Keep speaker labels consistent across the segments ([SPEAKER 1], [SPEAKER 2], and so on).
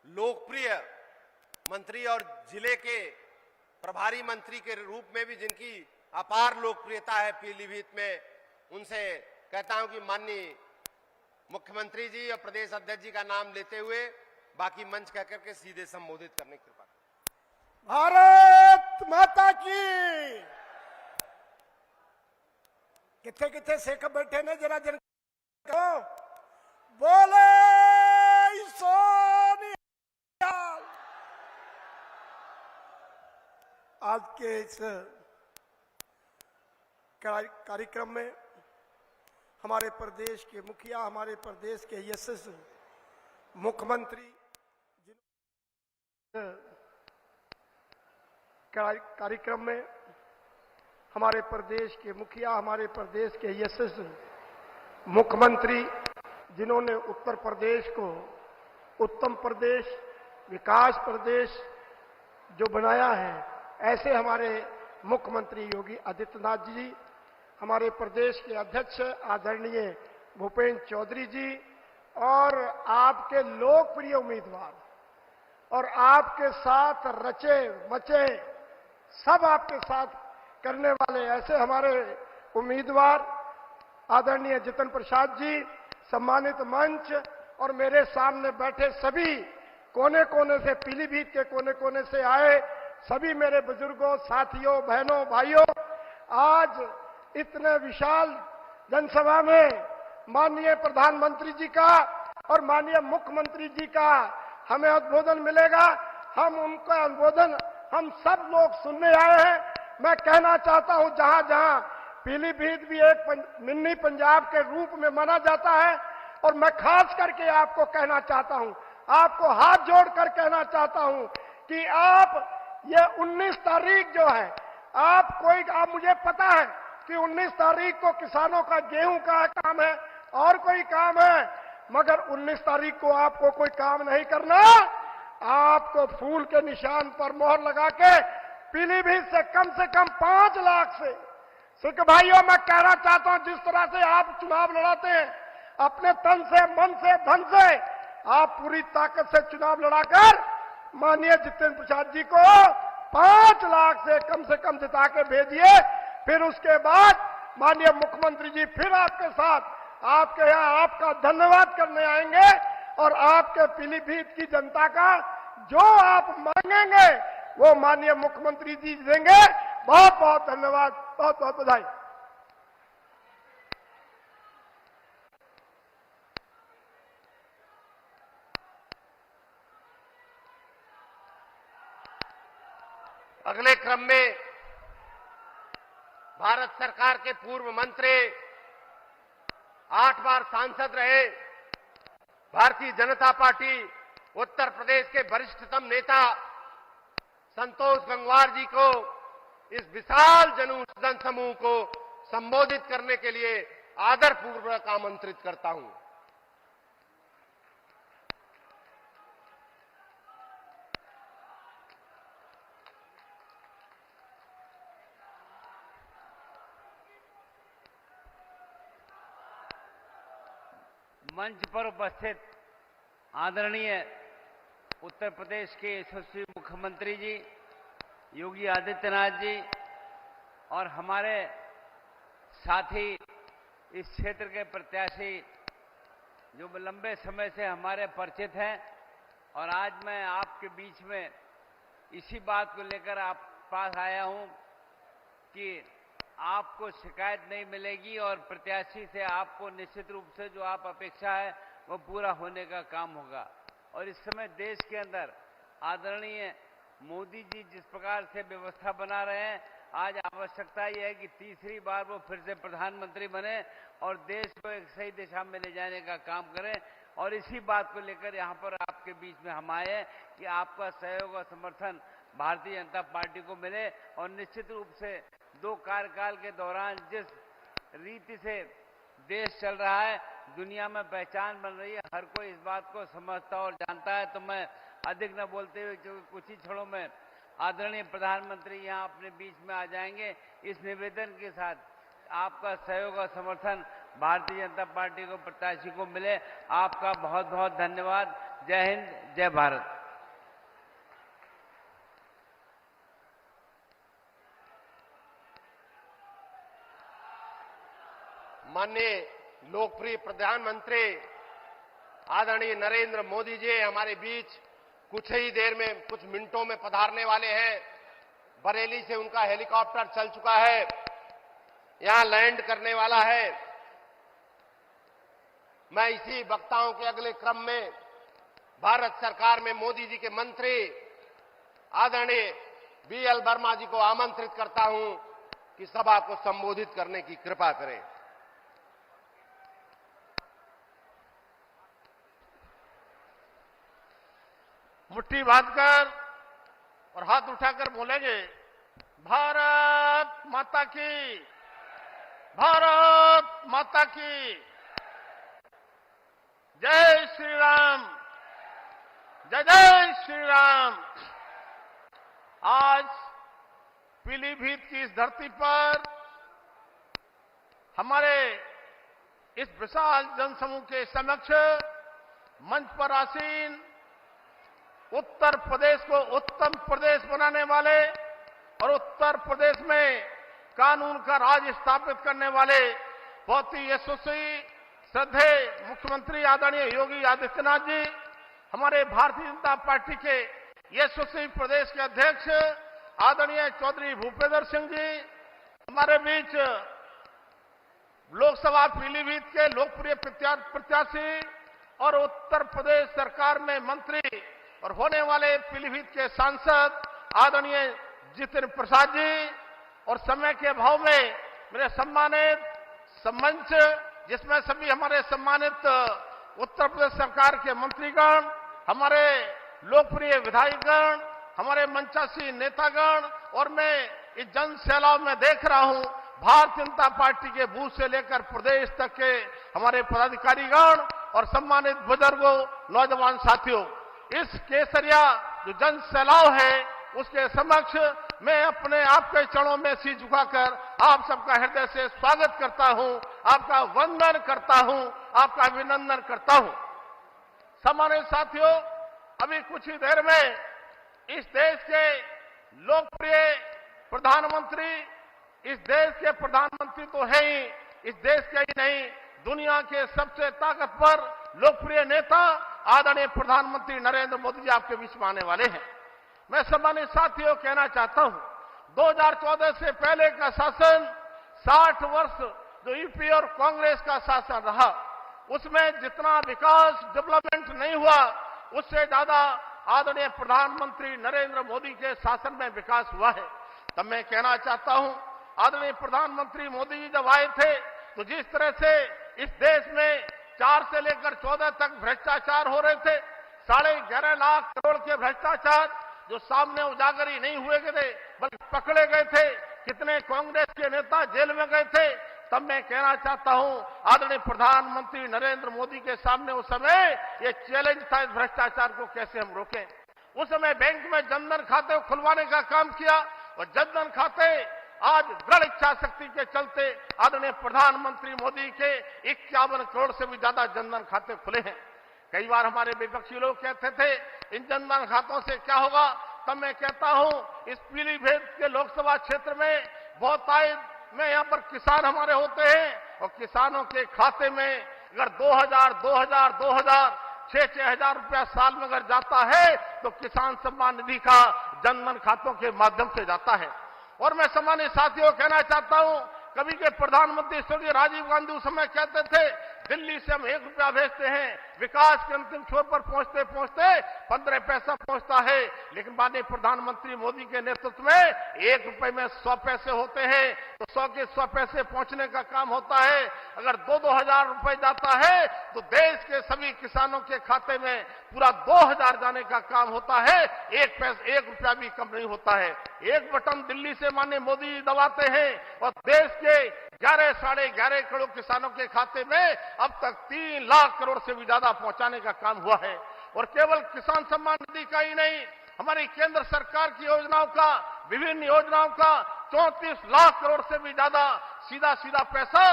[SPEAKER 1] लोकप्रिय मंत्री और जिले के प्रभारी मंत्री के रूप में भी जिनकी अपार लोकप्रियता है पीलीभीत में, उनसे कहता हूं कि माननीय मुख्यमंत्री जी और प्रदेश अध्यक्ष जी का नाम लेते हुए बाकी मंच कहकर के सीधे संबोधित करने की कृपा।
[SPEAKER 2] भारत माता की। किथे किथे सिख बैठे ने, जरा जन बोले सोनिहाल। आज के इस कार्यक्रम में हमारे प्रदेश के मुखिया, हमारे प्रदेश के यशस्वी मुख्यमंत्री कार्यक्रम में हमारे प्रदेश के मुखिया, हमारे प्रदेश के यशस्वी मुख्यमंत्री जिन्होंने उत्तर प्रदेश को उत्तम प्रदेश, विकास प्रदेश जो बनाया है, ऐसे हमारे मुख्यमंत्री योगी आदित्यनाथ जी, हमारे प्रदेश के अध्यक्ष आदरणीय भूपेंद्र चौधरी जी और आपके लोकप्रिय उम्मीदवार और आपके साथ रचे मचे सब आपके साथ करने वाले ऐसे हमारे उम्मीदवार आदरणीय जितिन प्रसाद जी, सम्मानित मंच और मेरे सामने बैठे सभी कोने कोने से, पीलीभीत के कोने कोने से आए सभी मेरे बुजुर्गों, साथियों, बहनों, भाइयों, आज इतने विशाल जनसभा में माननीय प्रधानमंत्री जी का और माननीय मुख्यमंत्री जी का हमें उद्बोधन मिलेगा। हम उनका उद्बोधन हम सब लोग सुनने आए हैं। मैं कहना चाहता हूं, जहां जहां पीलीभीत भी एक मिनी पंजाब के रूप में माना जाता है, और मैं खास करके आपको कहना चाहता हूं, आपको हाथ जोड़कर कहना चाहता हूं कि आप ये 19 तारीख जो है, आप मुझे पता है कि 19 तारीख को किसानों का गेहूं का काम है और कोई काम है, मगर 19 तारीख को आपको कोई काम नहीं करना। आपको फूल के निशान पर मोहर लगा के पीलीभीत से कम 5 लाख से सिख भाइयों, मैं कहना चाहता हूं, जिस तरह से आप चुनाव लड़ाते हैं अपने तन से, मन से, धन से, आप पूरी ताकत से चुनाव लड़ाकर माननीय जितिन प्रसाद जी को 5 लाख से कम जिता के भेजिए। फिर उसके बाद माननीय मुख्यमंत्री जी फिर आपके साथ आपके यहां आपका धन्यवाद करने आएंगे और आपके पीलीभीत की जनता का जो आप मांगेंगे वो माननीय मुख्यमंत्री जी देंगे। बहुत बहुत धन्यवाद, बहुत बहुत बधाई।
[SPEAKER 1] अगले क्रम में भारत सरकार के पूर्व मंत्री, 8 बार सांसद रहे, भारतीय जनता पार्टी उत्तर प्रदेश के वरिष्ठतम नेता संतोष गंगवार जी को इस विशाल जन समूह को संबोधित करने के लिए आदरपूर्वक आमंत्रित करता हूं।
[SPEAKER 3] मंच पर उपस्थित आदरणीय उत्तर प्रदेश के यशस्वी मुख्यमंत्री जी योगी आदित्यनाथ जी और हमारे साथी इस क्षेत्र के प्रत्याशी जो लंबे समय से हमारे परिचित हैं, और आज मैं आपके बीच में इसी बात को लेकर आप पास आया हूं कि आपको शिकायत नहीं मिलेगी और प्रत्याशी से आपको निश्चित रूप से जो आप अपेक्षा है वो पूरा होने का काम होगा। और इस समय देश के अंदर आदरणीय मोदी जी जिस प्रकार से व्यवस्था बना रहे हैं, आज आवश्यकता यह है कि तीसरी बार वो फिर से प्रधानमंत्री बने और देश को एक सही दिशा में ले जाने का काम करें। और इसी बात को लेकर यहाँ पर आपके बीच में हम आए हैं कि आपका सहयोग और समर्थन भारतीय जनता पार्टी को मिले। और निश्चित रूप से 2 कार्यकाल के दौरान जिस रीति से देश चल रहा है, दुनिया में पहचान बन रही है, हर कोई इस बात को समझता और जानता है। तो मैं अधिक न बोलते हुए, क्योंकि कुछ ही क्षणों में आदरणीय प्रधानमंत्री यहाँ अपने बीच में आ जाएंगे, इस निवेदन के साथ आपका सहयोग और समर्थन भारतीय जनता पार्टी को, प्रत्याशी को मिले। आपका बहुत बहुत धन्यवाद। जय हिंद, जय भारत।
[SPEAKER 1] माननीय लोकप्रिय प्रधानमंत्री आदरणीय नरेंद्र मोदी जी हमारे बीच कुछ ही देर में, कुछ मिनटों में पधारने वाले हैं। बरेली से उनका हेलीकॉप्टर चल चुका है, यहां लैंड करने वाला है। मैं इसी वक्ताओं के अगले क्रम में भारत सरकार में मोदी जी के मंत्री आदरणीय बीएल वर्मा जी को आमंत्रित करता हूं कि सभा को संबोधित करने की कृपा करें।
[SPEAKER 2] मुट्ठी बांधकर और हाथ उठाकर बोलेंगे, भारत माता की, भारत माता की, जय श्री राम, जय जय श्री राम। आज पीलीभीत की इस धरती पर हमारे इस विशाल जनसमूह के समक्ष मंच पर आसीन उत्तर प्रदेश को उत्तम प्रदेश बनाने वाले और उत्तर प्रदेश में कानून का राज स्थापित करने वाले बहुत ही यशस्वी श्रद्धेय मुख्यमंत्री आदरणीय योगी आदित्यनाथ जी, हमारे भारतीय जनता पार्टी के यशस्वी प्रदेश के अध्यक्ष आदरणीय चौधरी भूपेंद्र सिंह जी, हमारे बीच लोकसभा पीलीभीत के लोकप्रिय प्रत्याशी और उत्तर प्रदेश सरकार में मंत्री और होने वाले पीलीभीत के सांसद आदरणीय जितेंद्र प्रसाद जी, और समय के अभाव में मेरे सम्मानित मंच जिसमें सभी हमारे सम्मानित उत्तर प्रदेश सरकार के मंत्रीगण, हमारे लोकप्रिय विधायकगण, हमारे मंचासी नेतागण, और मैं इस जन सैलाब में देख रहा हूं भारतीय जनता पार्टी के बूथ से लेकर प्रदेश तक के हमारे पदाधिकारीगण और सम्मानित बुजुर्गों, नौजवान साथियों, इस केसरिया जो जन सैलाब है उसके समक्ष मैं अपने आपके चरणों में सिर झुकाकर आप सबका हृदय से स्वागत करता हूं, आपका वंदन करता हूं, आपका अभिनंदन करता हूं। सम्मानित साथियों, अभी कुछ ही देर में इस देश के लोकप्रिय प्रधानमंत्री, इस देश के प्रधानमंत्री तो है ही, इस देश के ही नहीं दुनिया के सबसे ताकतवर लोकप्रिय नेता आदरणीय प्रधानमंत्री नरेंद्र मोदी जी आपके बीच में आने वाले हैं। मैं सम्मानित साथियों कहना चाहता हूं, 2014 से पहले का शासन 60 वर्ष जो यूपी और कांग्रेस का शासन रहा, उसमें जितना विकास डेवलपमेंट नहीं हुआ उससे ज्यादा आदरणीय प्रधानमंत्री नरेंद्र मोदी के शासन में विकास हुआ है। तब मैं कहना चाहता हूं, आदरणीय प्रधानमंत्री मोदी जी जब आए थे तो जिस तरह से इस देश में 4 से लेकर 14 तक भ्रष्टाचार हो रहे थे, 11.5 लाख करोड़ के भ्रष्टाचार जो सामने उजागर ही नहीं हुए थे बल्कि पकड़े गए थे, कितने कांग्रेस के नेता जेल में गए थे। तब मैं कहना चाहता हूं, आदरणीय प्रधानमंत्री नरेंद्र मोदी के सामने उस समय ये चैलेंज था इस भ्रष्टाचार को कैसे हम रोकें। उस समय बैंक में जनधन खाते खुलवाने का काम किया और जनधन खाते आज दृढ़ इच्छा शक्ति के चलते आदरणीय प्रधानमंत्री मोदी के 51 करोड़ से भी ज्यादा जनधन खाते खुले हैं। कई बार हमारे विपक्षी लोग कहते थे इन जनधन खातों से क्या होगा, तब मैं कहता हूं इस पीलीभीत के लोकसभा क्षेत्र में बहुत में यहाँ पर किसान हमारे होते हैं और किसानों के खाते में अगर 2000 6,000 रुपया साल में अगर जाता है तो किसान सम्मान निधि का जनधन खातों के माध्यम से जाता है। और मैं सम्मानित साथियों कहना चाहता हूं, कभी के प्रधानमंत्री स्वर्गीय राजीव गांधी उस समय कहते थे दिल्ली से हम 1 रुपया भेजते हैं, विकास के अंतिम छोर पर पहुंचते पहुंचते 15 पैसा पहुंचता है, लेकिन माननीय प्रधानमंत्री मोदी के नेतृत्व में 1 रुपए में 100 पैसे होते हैं, तो 100 के 100 पैसे पहुंचने का काम होता है। अगर 2-2 हजार रुपए जाता है तो देश के सभी किसानों के खाते में पूरा 2,000 जाने का काम होता है, 1 रुपया भी कम नहीं होता है। एक बटन दिल्ली से माननीय मोदी जी दबाते हैं और देश के 11-11.5 करोड़ किसानों के खाते में अब तक 3 लाख करोड़ से भी ज्यादा पहुंचाने का काम हुआ है। और केवल किसान सम्मान निधि का ही नहीं, हमारी केंद्र सरकार की योजनाओं का, विभिन्न योजनाओं का 34 लाख करोड़ से भी ज्यादा सीधा पैसा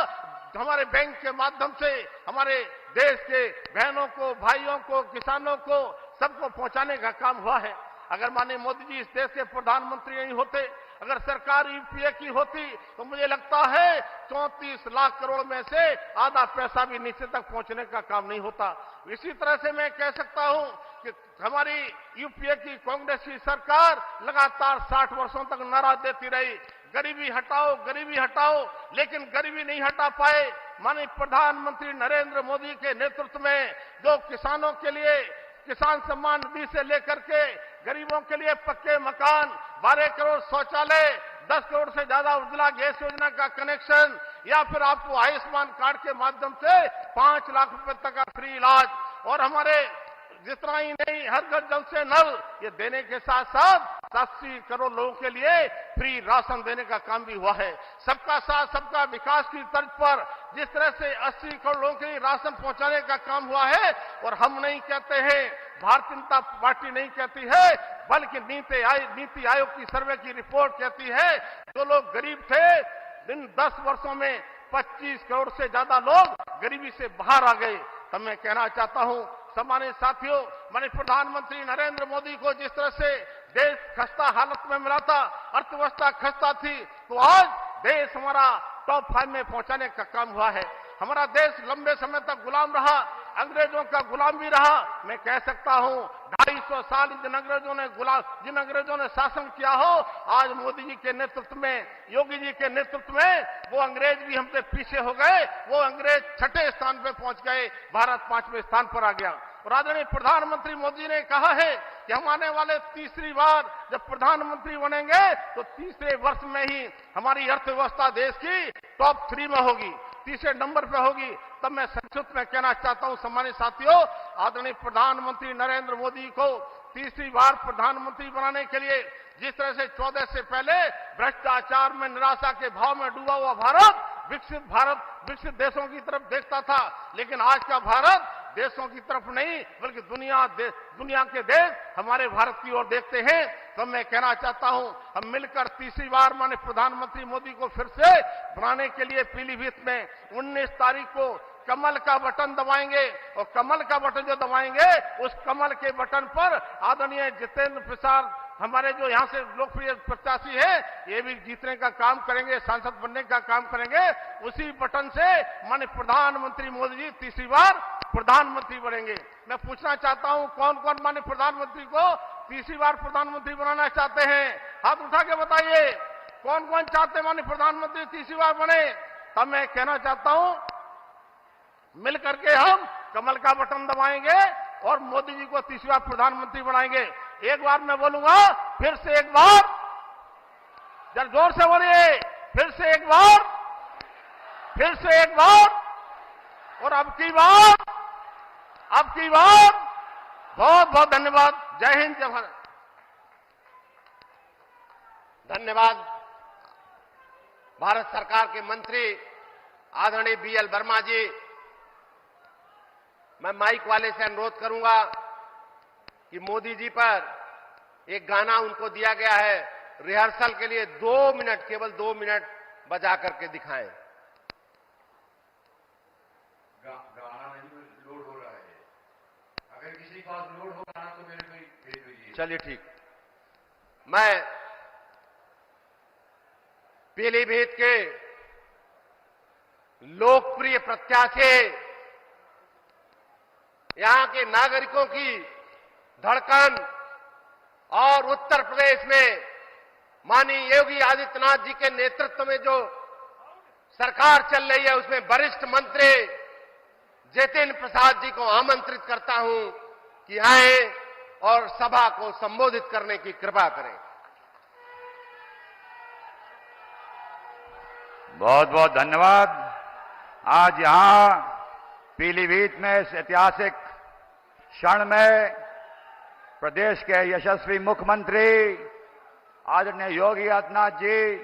[SPEAKER 2] हमारे बैंक के माध्यम से हमारे देश के बहनों को, भाइयों को, किसानों को सबको पहुंचाने का काम हुआ है। अगर माननीय मोदी जी इस देश के प्रधानमंत्री नहीं होते, अगर सरकार यूपीए की होती, तो मुझे लगता है 34 लाख करोड़ में से आधा पैसा भी नीचे तक पहुंचने का काम नहीं होता। इसी तरह से मैं कह सकता हूं कि हमारी यूपीए की कांग्रेस की सरकार लगातार 60 वर्षों तक नारा देती रही, गरीबी हटाओ, गरीबी हटाओ, लेकिन गरीबी नहीं हटा पाए। माननीय प्रधानमंत्री नरेंद्र मोदी के नेतृत्व में जो किसानों के लिए किसान सम्मान निधि से लेकर के गरीबों के लिए पक्के मकान, 12 करोड़ शौचालय, 10 करोड़ से ज्यादा उज्ज्वला गैस योजना का कनेक्शन, या फिर आपको आयुष्मान कार्ड के माध्यम से 5 लाख रुपए तक का फ्री इलाज, और हमारे जितना ही नहीं हर घर जल से नल, ये देने के साथ साथ 80 करोड़ लोगों के लिए फ्री राशन देने का काम भी हुआ है। सबका साथ सबका विकास की तर्ज पर जिस तरह से 80 करोड़ लोगों के लिए राशन पहुंचाने का काम हुआ है, और हम नहीं कहते हैं, भारतीय जनता पार्टी नहीं कहती है, बल्कि नीति आयोग की सर्वे की रिपोर्ट कहती है, जो लोग गरीब थे इन 10 वर्षों में 25 करोड़ से ज्यादा लोग गरीबी से बाहर आ गए। तब मैं कहना चाहता हूं सम्मानित साथियों, माननीय प्रधानमंत्री नरेंद्र मोदी को जिस तरह से देश खस्ता हालत में मिला था, अर्थव्यवस्था खस्ता थी, तो आज देश हमारा टॉप 5 में पहुंचाने का काम हुआ है। हमारा देश लंबे समय तक गुलाम रहा, अंग्रेजों का गुलाम भी रहा। मैं कह सकता हूं 250 साल जिन अंग्रेजों ने शासन किया हो, आज मोदी जी के नेतृत्व में, योगी जी के नेतृत्व में वो अंग्रेज भी हमसे पीछे हो गए, वो अंग्रेज 6ठे स्थान पे पहुंच गए, भारत 5वें स्थान पर आ गया। और आदरणीय प्रधानमंत्री मोदी ने कहा है कि हम आने वाले तीसरी बार जब प्रधानमंत्री बनेंगे तो तीसरे वर्ष में ही हमारी अर्थव्यवस्था देश की टॉप 3 में होगी, तीसरे नंबर पे होगी। तब मैं संक्षिप्त में कहना चाहता हूं सम्मानित साथियों, आदरणीय प्रधानमंत्री नरेंद्र मोदी को तीसरी बार प्रधानमंत्री बनाने के लिए जिस तरह से 14 से पहले भ्रष्टाचार में निराशा के भाव में डूबा हुआ भारत विकसित देशों की तरफ देखता था, लेकिन आज का भारत देशों की तरफ नहीं बल्कि दुनिया के देश हमारे भारत की ओर देखते हैं। तो मैं कहना चाहता हूं, हम मिलकर तीसरी बार माननीय प्रधानमंत्री मोदी को फिर से बनाने के लिए पीलीभीत में 19 तारीख को कमल का बटन दबाएंगे, और कमल का बटन जो दबाएंगे उस कमल के बटन पर आदरणीय जितेंद्र प्रसाद हमारे जो यहां से लोकप्रिय प्रत्याशी है, ये भी जीतने का काम करेंगे, सांसद बनने का काम करेंगे। उसी बटन से माननीय प्रधानमंत्री मोदी जी तीसरी बार प्रधानमंत्री बनेंगे। मैं पूछना चाहता हूं, कौन कौन माननीय प्रधानमंत्री को तीसरी बार प्रधानमंत्री बनाना चाहते हैं? हाथ उठा के बताइए, कौन कौन चाहते हैं माननीय प्रधानमंत्री तीसरी बार बने? तब मैं कहना चाहता हूं, मिलकर के हम कमल का बटन दबाएंगे और मोदी जी को तीसरी बार प्रधानमंत्री बनाएंगे। एक बार मैं बोलूंगा, फिर से एक बार, जरा जोर से बोलिए, फिर से एक बार, फिर से एक बार, और अब की बार बहुत बहुत धन्यवाद। जय हिंद, जय भारत।
[SPEAKER 1] धन्यवाद। भारत सरकार के मंत्री आदरणीय बीएल वर्मा जी, मैं माइक वाले से अनुरोध करूंगा कि मोदी जी पर एक गाना उनको दिया गया है, रिहर्सल के लिए 2 मिनट, केवल 2 मिनट बजा करके दिखाएं।
[SPEAKER 4] गाना नहीं लोड हो रहा है, अगर किसी के पास लोड हो गाना तो मेरे को भेज दीजिए।
[SPEAKER 1] चलिए ठीक। मैं पीलीभीत के लोकप्रिय प्रत्याशी, यहां के नागरिकों की धड़कन और उत्तर प्रदेश में माननीय योगी आदित्यनाथ जी के नेतृत्व में जो सरकार चल रही है, उसमें वरिष्ठ मंत्री जितेंद्र प्रसाद जी को आमंत्रित करता हूं कि आए और सभा को संबोधित करने की कृपा करें।
[SPEAKER 4] बहुत बहुत धन्यवाद। आज यहां पीलीभीत में इस ऐतिहासिक क्षण में प्रदेश के यशस्वी मुख्यमंत्री आदरणीय योगी आदित्यनाथ जी,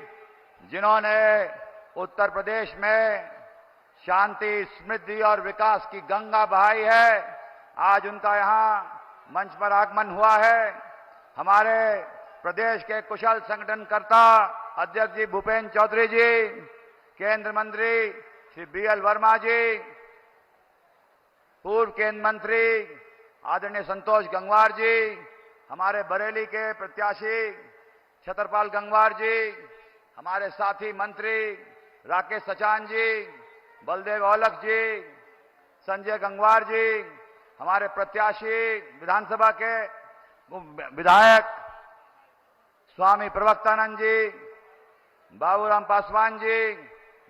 [SPEAKER 4] जिन्होंने उत्तर प्रदेश में शांति, समृद्धि और विकास की गंगा बहाई है, आज उनका यहां मंच पर आगमन हुआ है। हमारे प्रदेश के कुशल संगठनकर्ता अध्यक्ष जी भूपेन्द्र चौधरी जी, केंद्र मंत्री श्री बीएल वर्मा जी, पूर्व केंद्र मंत्री आदरणीय संतोष गंगवार जी, हमारे बरेली के प्रत्याशी छतरपाल गंगवार जी, हमारे साथी मंत्री राकेश सचान जी, बलदेव औलख जी, संजय गंगवार जी, हमारे प्रत्याशी विधानसभा के विधायक स्वामी प्रवक्तानंद जी, बाबूराम पासवान जी,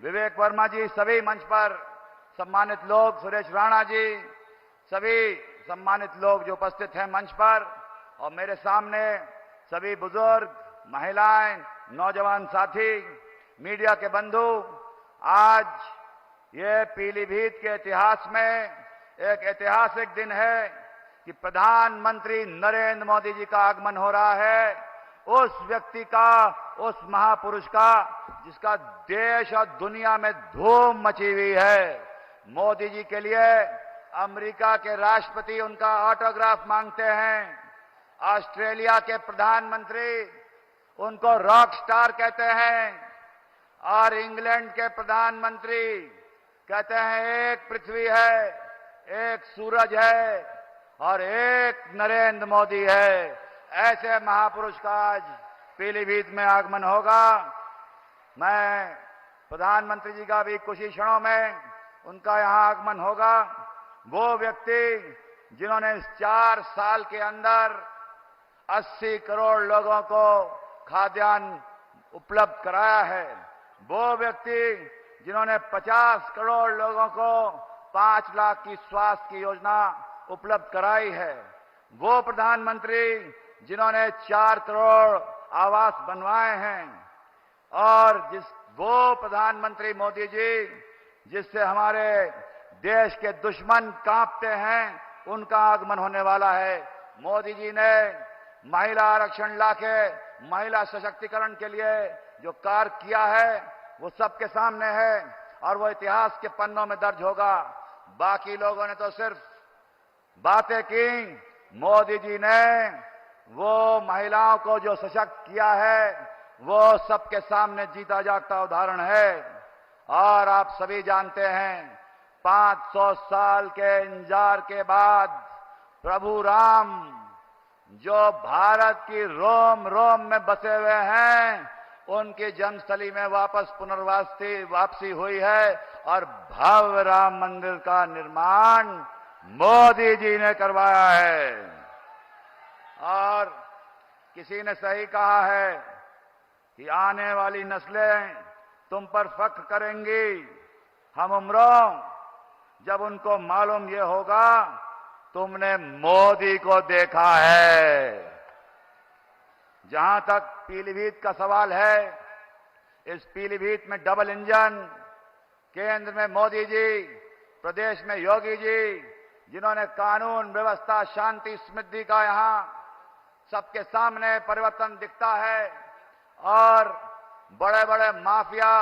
[SPEAKER 4] विवेक वर्मा जी, सभी मंच पर सम्मानित लोग, सुरेश राणा जी, सभी सम्मानित लोग जो उपस्थित हैं मंच पर, और मेरे सामने सभी बुजुर्ग, महिलाएं, नौजवान साथी, मीडिया के बंधु, आज ये पीलीभीत के इतिहास में एक ऐतिहासिक दिन है कि प्रधानमंत्री नरेंद्र मोदी जी का आगमन हो रहा है, उस व्यक्ति का, उस महापुरुष का जिसका देश और दुनिया में धूम मची हुई है। मोदी जी के लिए अमेरिका के राष्ट्रपति उनका ऑटोग्राफ मांगते हैं, ऑस्ट्रेलिया के प्रधानमंत्री उनको रॉक स्टार कहते हैं, और इंग्लैंड के प्रधानमंत्री कहते हैं एक पृथ्वी है, एक सूरज है और एक नरेंद्र मोदी है। ऐसे महापुरुष का आज पीलीभीत में आगमन होगा। मैं प्रधानमंत्री जी का भी कुछ ही क्षणों में उनका यहां आगमन होगा। वो व्यक्ति जिन्होंने इस 4 साल के अंदर 80 करोड़ लोगों को खाद्यान्न उपलब्ध कराया है, वो व्यक्ति जिन्होंने 50 करोड़ लोगों को 5 लाख की स्वास्थ्य की योजना उपलब्ध कराई है, वो प्रधानमंत्री जिन्होंने 4 करोड़ आवास बनवाए हैं, और वो प्रधानमंत्री मोदी जी जिससे हमारे देश के दुश्मन कांपते हैं, उनका आगमन होने वाला है। मोदी जी ने महिला आरक्षण लाके महिला सशक्तिकरण के लिए जो कार्य किया है वो सबके सामने है और वो इतिहास के पन्नों में दर्ज होगा। बाकी लोगों ने तो सिर्फ बातें की, मोदी जी ने वो महिलाओं को जो सशक्त किया है वो सबके सामने जीता जागता उदाहरण है। और आप सभी जानते हैं 500 साल के इंतजार के बाद प्रभु राम जो भारत की रोम रोम में बसे हुए हैं, उनकी जन्मस्थली में वापस वापसी हुई है और भव्य राम मंदिर का निर्माण मोदी जी ने करवाया है। और किसी ने सही कहा है कि आने वाली नस्लें तुम पर फख्र करेंगी, हम उम्रों जब उनको मालूम ये होगा तुमने मोदी को देखा है। जहां तक पीलीभीत का सवाल है, इस पीलीभीत में डबल इंजन, केंद्र में मोदी जी, प्रदेश में योगी जी, जिन्होंने कानून व्यवस्था शांति समृद्धि का यहां सबके सामने परिवर्तन दिखता है, और बड़े बड़े माफिया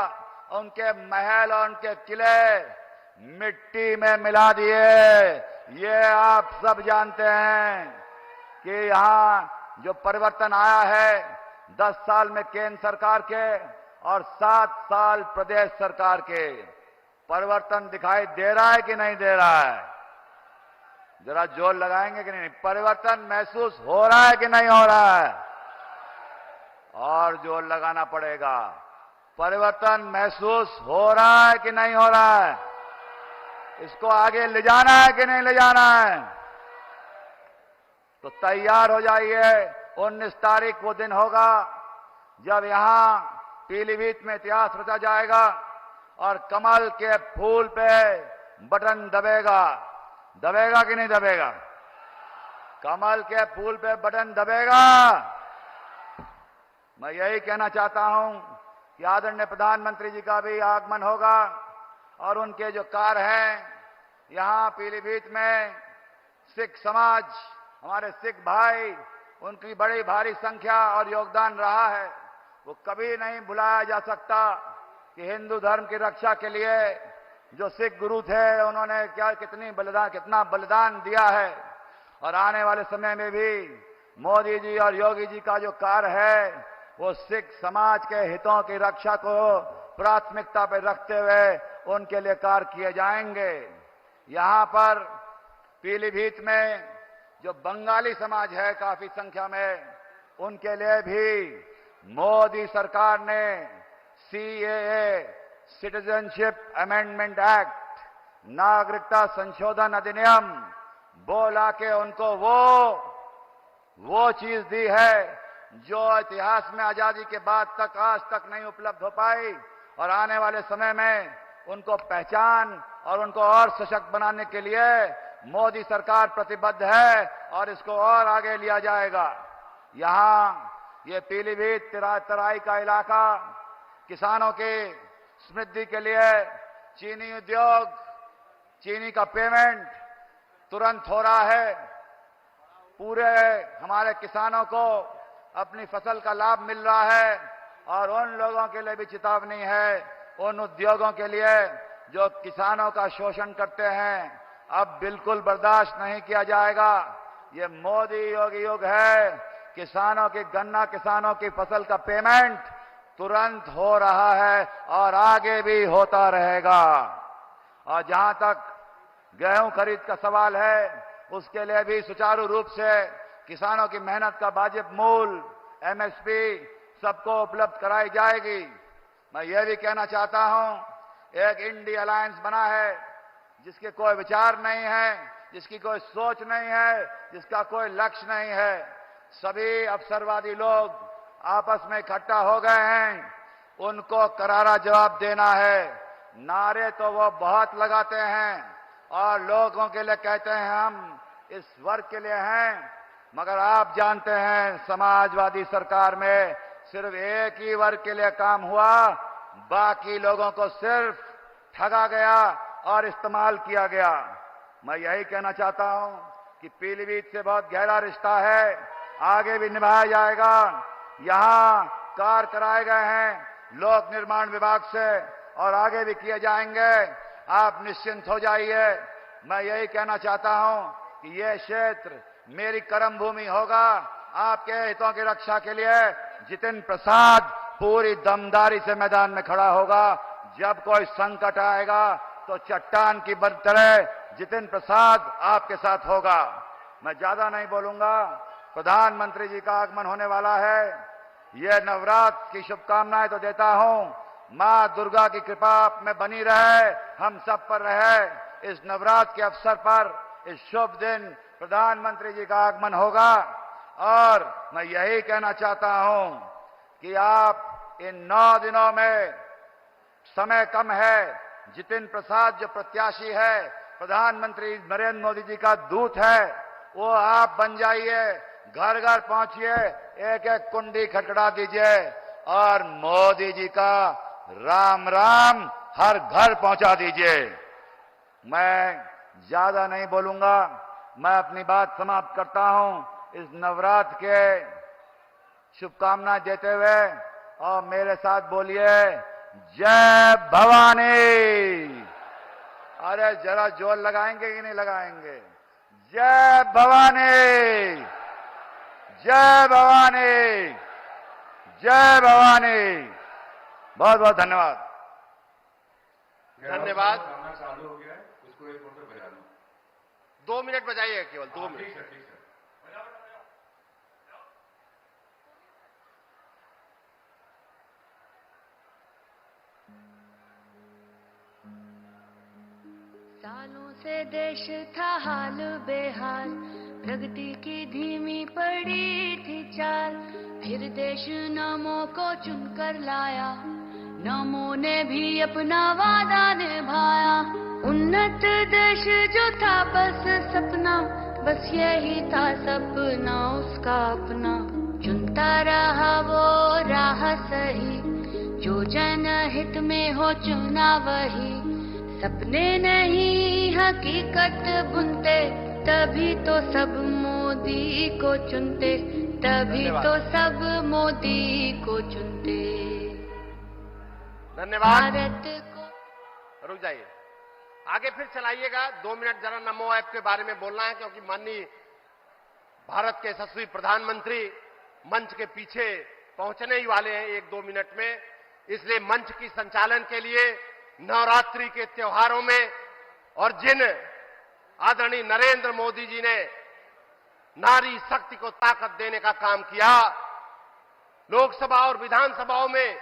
[SPEAKER 4] उनके महल और उनके किले मिट्टी में मिला दिए। ये आप सब जानते हैं कि यहां जो परिवर्तन आया है 10 साल में केंद्र सरकार के और 7 साल प्रदेश सरकार के, परिवर्तन दिखाई दे रहा है कि नहीं दे रहा है? जरा जोर लगाएंगे कि नहीं? परिवर्तन महसूस हो रहा है कि नहीं हो रहा है? और जोर लगाना पड़ेगा। परिवर्तन महसूस हो रहा है कि नहीं हो रहा है? इसको आगे ले जाना है कि नहीं ले जाना है? तो तैयार हो जाइए। 19 तारीख वो दिन होगा जब यहां पीलीभीत में इतिहास रचा जाएगा और कमल के फूल पे बटन दबेगा। दबेगा कि नहीं दबेगा? कमल के फूल पे बटन दबेगा। मैं यही कहना चाहता हूं कि आदरणीय प्रधानमंत्री जी का भी आगमन होगा और उनके जो कार्य हैं यहां पीलीभीत में, सिख समाज, हमारे सिख भाई, उनकी बड़ी भारी संख्या और योगदान रहा है। वो कभी नहीं भुलाया जा सकता कि हिंदू धर्म की रक्षा के लिए जो सिख गुरु थे उन्होंने कितना बलिदान दिया है। और आने वाले समय में भी मोदी जी और योगी जी का जो कार्य है वो सिख समाज के हितों की रक्षा को प्राथमिकता पर रखते हुए उनके लिए कार्य किए जाएंगे। यहां पर पीलीभीत में जो बंगाली समाज है काफी संख्या में, उनके लिए भी मोदी सरकार ने CAA सिटीजनशिप अमेंडमेंट एक्ट, नागरिकता संशोधन अधिनियम बोला के उनको वो चीज दी है जो इतिहास में आजादी के बाद तक आज तक नहीं उपलब्ध हो पाई, और आने वाले समय में उनको पहचान और उनको और सशक्त बनाने के लिए मोदी सरकार प्रतिबद्ध है और इसको और आगे लिया जाएगा। यहां ये पीलीभीत तराई का इलाका किसानों की समृद्धि के लिए चीनी उद्योग, चीनी का पेमेंट तुरंत हो रहा है। पूरे हमारे किसानों को अपनी फसल का लाभ मिल रहा है, और उन लोगों के लिए भी चेतावनी है, उन उद्योगों के लिए जो किसानों का शोषण करते हैं, अब बिल्कुल बर्दाश्त नहीं किया जाएगा। ये मोदी योगी युग है। किसानों की गन्ना किसानों की फसल का पेमेंट तुरंत हो रहा है और आगे भी होता रहेगा। और जहां तक गेहूं खरीद का सवाल है, उसके लिए भी सुचारू रूप से किसानों की मेहनत का वाजिब मूल्य MSP सबको उपलब्ध कराई जाएगी। मैं यह भी कहना चाहता हूं, एक इंडी अलायंस बना है जिसके कोई विचार नहीं है, जिसकी कोई सोच नहीं है, जिसका कोई लक्ष्य नहीं है। सभी अवसरवादी लोग आपस में इकट्ठा हो गए हैं, उनको करारा जवाब देना है। नारे तो वो बहुत लगाते हैं और लोगों के लिए कहते हैं हम इस वर्ग के लिए हैं, मगर आप जानते हैं समाजवादी सरकार में सिर्फ एक ही वर्ग के लिए काम हुआ, बाकी लोगों को सिर्फ ठगा गया और इस्तेमाल किया गया। मैं यही कहना चाहता हूं कि पीलीभीत से बहुत गहरा रिश्ता है, आगे भी निभाया जाएगा। यहां कार्य कराए गए हैं लोक निर्माण विभाग से और आगे भी किए जाएंगे, आप निश्चिंत हो जाइए। मैं यही कहना चाहता हूं कि यह क्षेत्र मेरी कर्म भूमि होगा। आपके हितों की रक्षा के लिए जितेंद्र प्रसाद पूरी दमदारी से मैदान में खड़ा होगा। जब कोई संकट आएगा तो चट्टान की तरह जितेंद्र प्रसाद आपके साथ होगा। मैं ज्यादा नहीं बोलूंगा, प्रधानमंत्री जी का आगमन होने वाला है। यह नवरात्र की शुभकामनाएं तो देता हूं, मां दुर्गा की कृपा आप में बनी रहे, हम सब पर रहे। इस नवरात्र के अवसर पर इस शुभ दिन प्रधानमंत्री जी का आगमन होगा, और मैं यही कहना चाहता हूं कि आप इन 9 दिनों में, समय कम है, जितेंद्र प्रसाद जो प्रत्याशी है, प्रधानमंत्री नरेंद्र मोदी जी का दूत है, वो आप बन जाइए, घर घर पहुंचिए, एक एक कुंडी खटखटा दीजिए और मोदी जी का राम राम हर घर पहुंचा दीजिए। मैं ज्यादा नहीं बोलूंगा, मैं अपनी बात समाप्त करता हूं इस नवरात्र के शुभकामनाएं देते हुए, और मेरे साथ बोलिए जय भवानी। अरे जरा जोर लगाएंगे कि नहीं लगाएंगे? जय भवानी, जय भवानी, जय भवानी। बहुत बहुत धन्यवाद।
[SPEAKER 1] धन्यवाद।
[SPEAKER 5] चालू हो गया है, उसको एक मिनट बजा लो।
[SPEAKER 1] 2 मिनट बजाइए, केवल 2 मिनट।
[SPEAKER 5] ठीक है।
[SPEAKER 6] सालों से देश था हाल बेहाल, प्रगति की धीमी पड़ी थी चाल। फिर देश नमो को चुनकर लाया, नमो ने भी अपना वादा निभाया। उन्नत देश जो था बस सपना, बस यही था सपना उसका अपना। चुनता रहा वो राह सही, जो जनहित में हो चुना वही। सपने नहीं हकीकत बुनते, तभी तो सब मोदी को चुनते, तभी तो सब मोदी को चुनते।
[SPEAKER 1] धन्यवाद।
[SPEAKER 6] भारत को
[SPEAKER 1] रुक जाइए, आगे फिर चलाइएगा। 2 मिनट जरा नमो ऐप के बारे में बोलना है, क्योंकि माननीय भारत के यशस्वी प्रधानमंत्री मंच के पीछे पहुंचने ही वाले हैं 1-2 मिनट में। इसलिए मंच की संचालन के लिए नवरात्रि के त्योहारों में, और जिन आदरणीय नरेंद्र मोदी जी ने नारी शक्ति को ताकत देने का काम किया। लोकसभा और विधानसभाओं में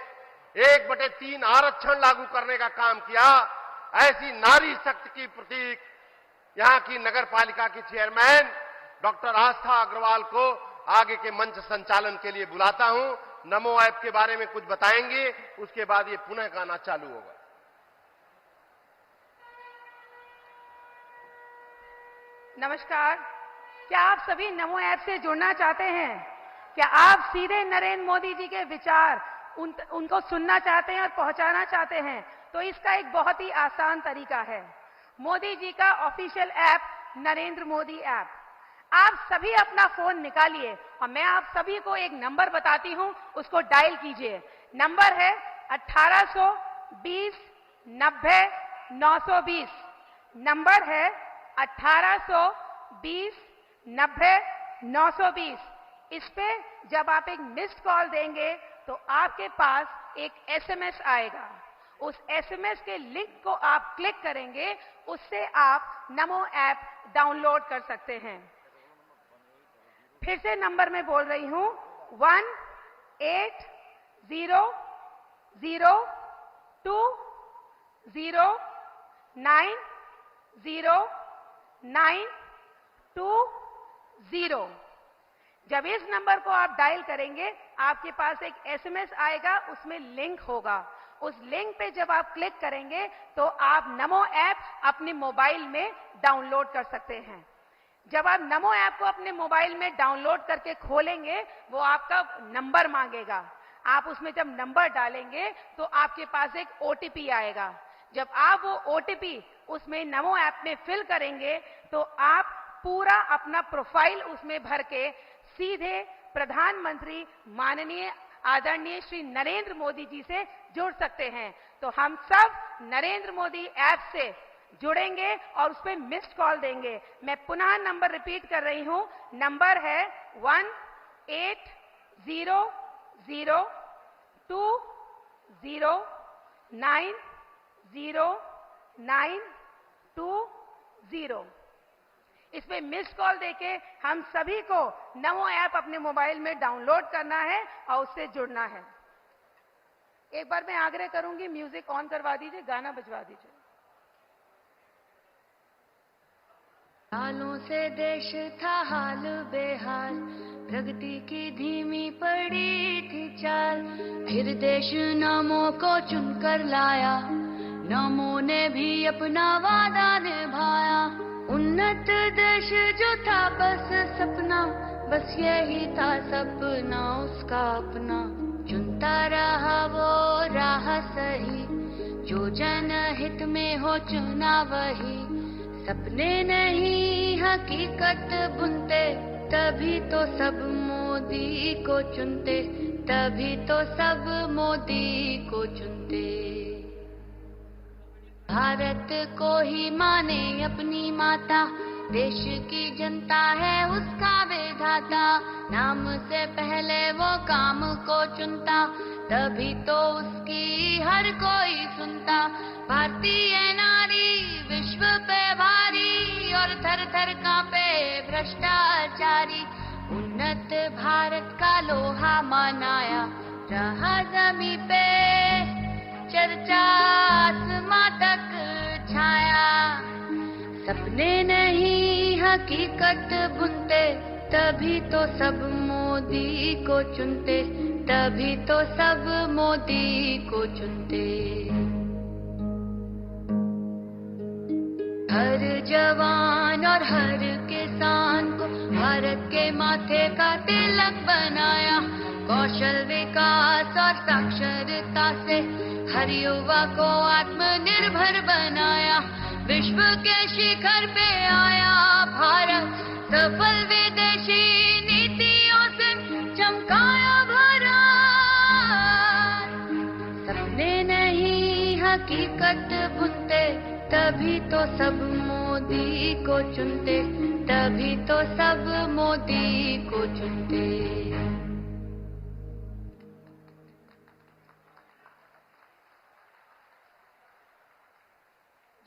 [SPEAKER 1] 1/3 आरक्षण लागू करने का काम किया। ऐसी नारी शक्ति की प्रतीक यहां की नगर पालिका की चेयरमैन डॉक्टर आस्था अग्रवाल को आगे के मंच संचालन के लिए बुलाता हूं। नमो ऐप के बारे में कुछ बताएंगे, उसके बाद ये पुनः गाना चालू होगा।
[SPEAKER 7] नमस्कार, क्या आप सभी नमो ऐप से जुड़ना चाहते हैं? क्या आप सीधे नरेंद्र मोदी जी के विचार उनको सुनना चाहते हैं और पहुंचाना चाहते हैं? तो इसका एक बहुत ही आसान तरीका है, मोदी जी का official app Narendra Modi app. आप सभी अपना फोन निकालिए और मैं आप सभी को एक नंबर बताती हूं, उसको डायल कीजिए। नंबर है 1820 90 920। नंबर है 1820 90 920। इस पे जब आप एक मिस्ड कॉल देंगे तो आपके पास एक एसएमएस आएगा। उस एसएमएस के लिंक को आप क्लिक करेंगे, उससे आप नमो ऐप डाउनलोड कर सकते हैं। फिर से नंबर मैं बोल रही हूं, 1800200920। जब इस नंबर को आप डायल करेंगे, आपके पास एक एसएमएस आएगा, उसमें लिंक होगा। उस लिंक पे जब आप क्लिक करेंगे तो आप नमो ऐप अपने मोबाइल में डाउनलोड कर सकते हैं। जब आप नमो ऐप को अपने मोबाइल में डाउनलोड करके खोलेंगे, वो आपका नंबर मांगेगा। आप उसमें जब नंबर डालेंगे तो आपके पास एक ओटीपी आएगा। जब आप वो ओटीपी उसमें नमो ऐप में फिल करेंगे तो आप पूरा अपना प्रोफाइल उसमें भर के सीधे प्रधानमंत्री माननीय आदरणीय श्री नरेंद्र मोदी जी से जुड़ सकते हैं। तो हम सब नरेंद्र मोदी ऐप से जुड़ेंगे और उस पर मिस्ड कॉल देंगे। मैं पुनः नंबर रिपीट कर रही हूं, नंबर है 180020090920। इस पे मिस्ड कॉल देके हम सभी को नमो ऐप अपने मोबाइल में डाउनलोड करना है और उससे जुड़ना है। एक बार मैं आग्रह करूंगी, म्यूजिक ऑन करवा दीजिए, गाना बजवा दीजिए।
[SPEAKER 6] सालों से देश था हाल बेहाल, प्रगति की धीमी पड़ी थी चाल। फिर देश नमो को चुनकर लाया, नमो ने भी अपना वादा निभाया। उन्नत देश जो था बस सपना, बस यही था सपना उसका अपना। चुनता रहा वो राह सही, जो जनहित में हो चुना वही। सपने नहीं हकीकत बुनते, तभी तो सब मोदी को चुनते, तभी तो सब मोदी को चुनते। भारत को ही माने अपनी माता, देश की जनता है उसका विधाता। नाम से पहले वो काम को चुनता, तभी तो उसकी हर कोई सुनता। भारतीय नारी विश्व पे भारी, और थर थर कांपे भ्रष्टाचारी। उन्नत भारत का लोहा मनाया, रहा जमी पे चर्चा आसमां तक छाया। सपने नहीं हकीकत बुनते, तभी तो सब मोदी को चुनते, तभी तो सब मोदी को चुनते। हर जवान और हर किसान को भारत के माथे का तिलक बनाया। कौशल विकास और साक्षरता से हर युवा को आत्मनिर्भर बनाया। विश्व के शिखर पे आया भारत, सफल विदेशी नीतियों से चमकाया भारत। सपने नहीं हकीकत बुनते, तभी तो सब मोदी को चुनते, तभी तो सब मोदी को चुनते।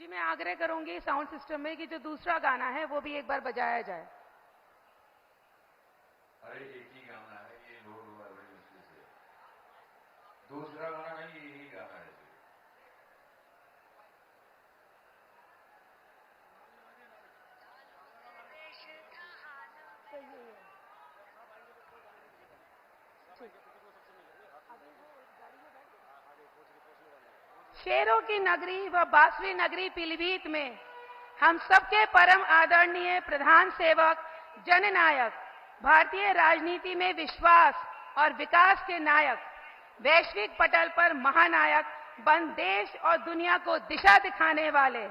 [SPEAKER 7] जी, मैं आग्रह करूंगी साउंड सिस्टम में कि जो दूसरा गाना है वो भी एक बार बजाया जाए।
[SPEAKER 5] अरे एक ही गाना है, ये लोड हुआ है बड़ी मुश्किल से। दूसरा गाना नहीं, यही गाना है।
[SPEAKER 7] शेरों की नगरी व बांसुरी नगरी पीलीभीत में हम सबके परम आदरणीय प्रधान सेवक, जननायक, भारतीय राजनीति में विश्वास और विकास के नायक, वैश्विक पटल पर महानायक बन देश और दुनिया को दिशा दिखाने वाले,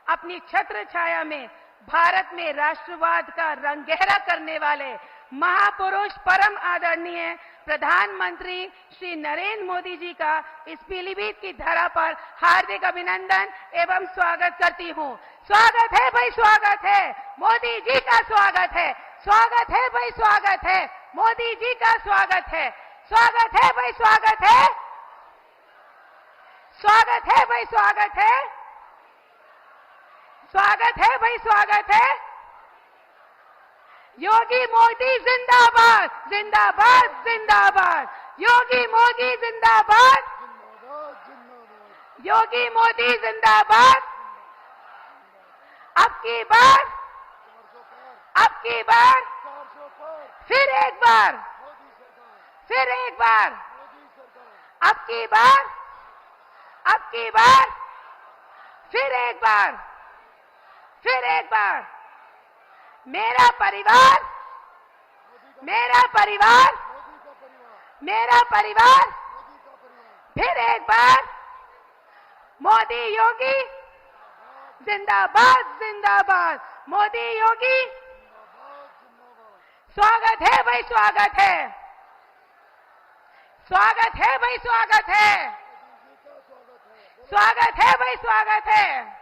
[SPEAKER 7] अपनी छत्र छाया में भारत में राष्ट्रवाद का रंग गहरा करने वाले महापुरुष परम आदरणीय प्रधानमंत्री श्री नरेंद्र मोदी जी का इस पीलीभीत की धरा पर हार्दिक अभिनंदन एवं स्वागत करती हूं। स्वागत है भाई, स्वागत है, मोदी जी का स्वागत है, स्वागत है भाई, स्वागत है, मोदी जी का स्वागत है, स्वागत है भाई, स्वागत है, स्वागत है भाई, स्वागत है, स्वागत है भाई, स्वागत है। योगी मोदी जिंदाबाद, जिंदाबाद, जिंदाबाद, योगी मोदी जिंदाबाद, योगी मोदी जिंदाबाद। अब की बार, अब की बार, फिर एक बार, फिर एक बार, अब की बार, अब की बार, फिर एक बार, फिर एक बार। मेरा परिवार, मेरा परिवार, मेरा परिवार, फिर एक बार। मोदी योगी जिंदाबाद, जिंदाबाद, मोदी योगी। स्वागत है भाई, स्वागत है, स्वागत है भाई, स्वागत है, स्वागत है भाई, स्वागत है।